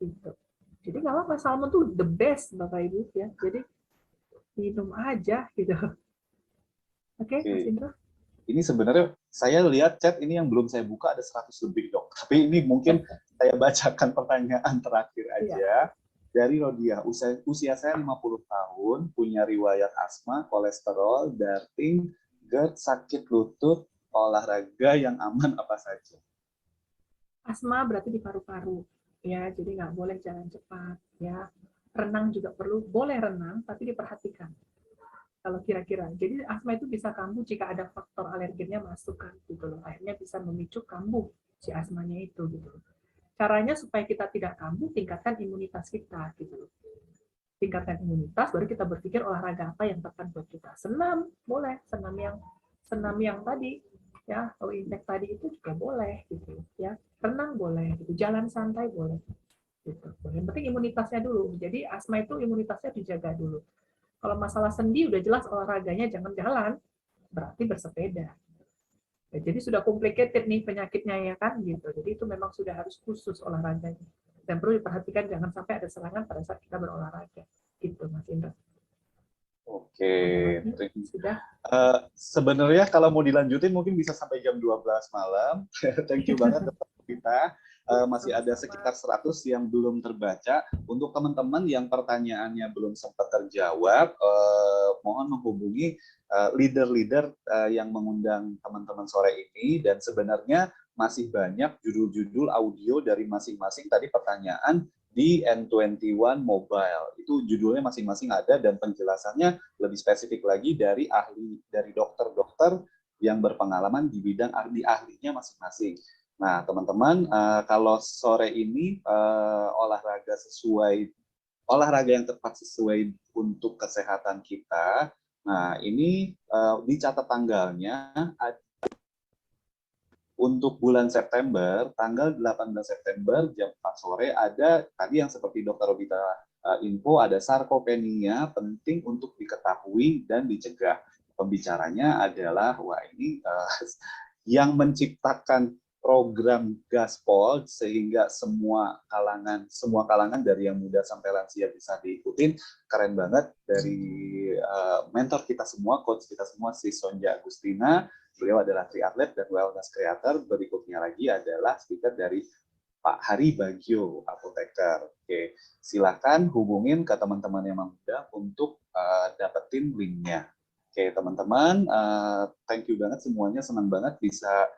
Gitu. Jadi nggak apa-apa, salmon tuh the best Bapak Ibu ya. Jadi minum aja gitu. Oke, Mas Oke. Indra. Ini sebenarnya saya lihat chat ini yang belum saya buka ada 100 lebih dok. Tapi ini mungkin saya bacakan pertanyaan terakhir aja. Iya. Dari Rodia, usia saya 50 tahun, punya riwayat asma, kolesterol, darting, GERD, sakit lutut, olahraga yang aman apa saja? Asma berarti di paru-paru ya, jadi nggak boleh jalan cepat ya. Renang juga perlu, boleh renang tapi diperhatikan. kalau kira-kira. Jadi asma itu bisa kambuh jika ada faktor alergennya masuk kan gitu loh. Akhirnya bisa memicu kambuh si asmanya itu gitu loh. Caranya supaya kita tidak kambuh, tingkatkan imunitas kita gitu loh. Tingkatkan imunitas, baru kita berpikir olahraga apa yang tepat buat kita. Senam boleh, senam yang tadi ya, low impact tadi itu juga boleh gitu ya. Renang boleh gitu, jalan santai boleh gitu. Yang penting imunitasnya dulu. Jadi asma itu imunitasnya dijaga dulu. Kalau masalah sendi udah jelas olahraganya jangan jalan, berarti bersepeda. Ya, jadi sudah complicated nih penyakitnya ya kan gitu. Jadi itu memang sudah harus khusus olahraganya. Dan perlu diperhatikan jangan sampai ada serangan pada saat kita berolahraga. Gitu Mas Indra. Oke, Sudah. sebenarnya kalau mau dilanjutin mungkin bisa sampai jam 12 malam. Thank you banget Dokter kita. Masih ada sekitar 100 yang belum terbaca. Untuk teman-teman yang pertanyaannya belum sempat terjawab, mohon menghubungi leader-leader yang mengundang teman-teman sore ini. Dan sebenarnya masih banyak judul-judul audio dari masing-masing tadi pertanyaan di N21 Mobile. Itu judulnya masing-masing ada dan penjelasannya lebih spesifik lagi dari dokter-dokter yang berpengalaman di bidang ahlinya masing-masing. Nah, teman-teman, kalau sore ini olahraga yang tepat sesuai untuk kesehatan kita. Nah, ini dicatat tanggalnya untuk bulan September, tanggal 18 September jam 4 sore ada tadi yang seperti Dr. Robita info, ada sarkopenia penting untuk diketahui dan dicegah. Pembicaranya adalah yang menciptakan program Gaspol sehingga semua kalangan dari yang muda sampai lansia bisa diikutin. Keren banget dari mentor kita semua, coach kita semua, si Sonja Agustina. Beliau adalah triatlet dan wellness creator. Berikutnya lagi adalah speaker dari Pak Hari Bagio, apoteker. Oke, silakan hubungin ke teman-teman yang muda untuk dapetin linknya. Oke, teman-teman, thank you banget semuanya. Senang banget bisa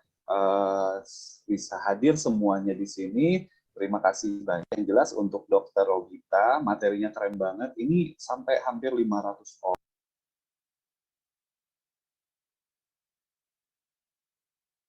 hadir semuanya di sini. Terima kasih banyak. Yang jelas untuk Dr. Robita, materinya keren banget. Ini sampai hampir 500 orang.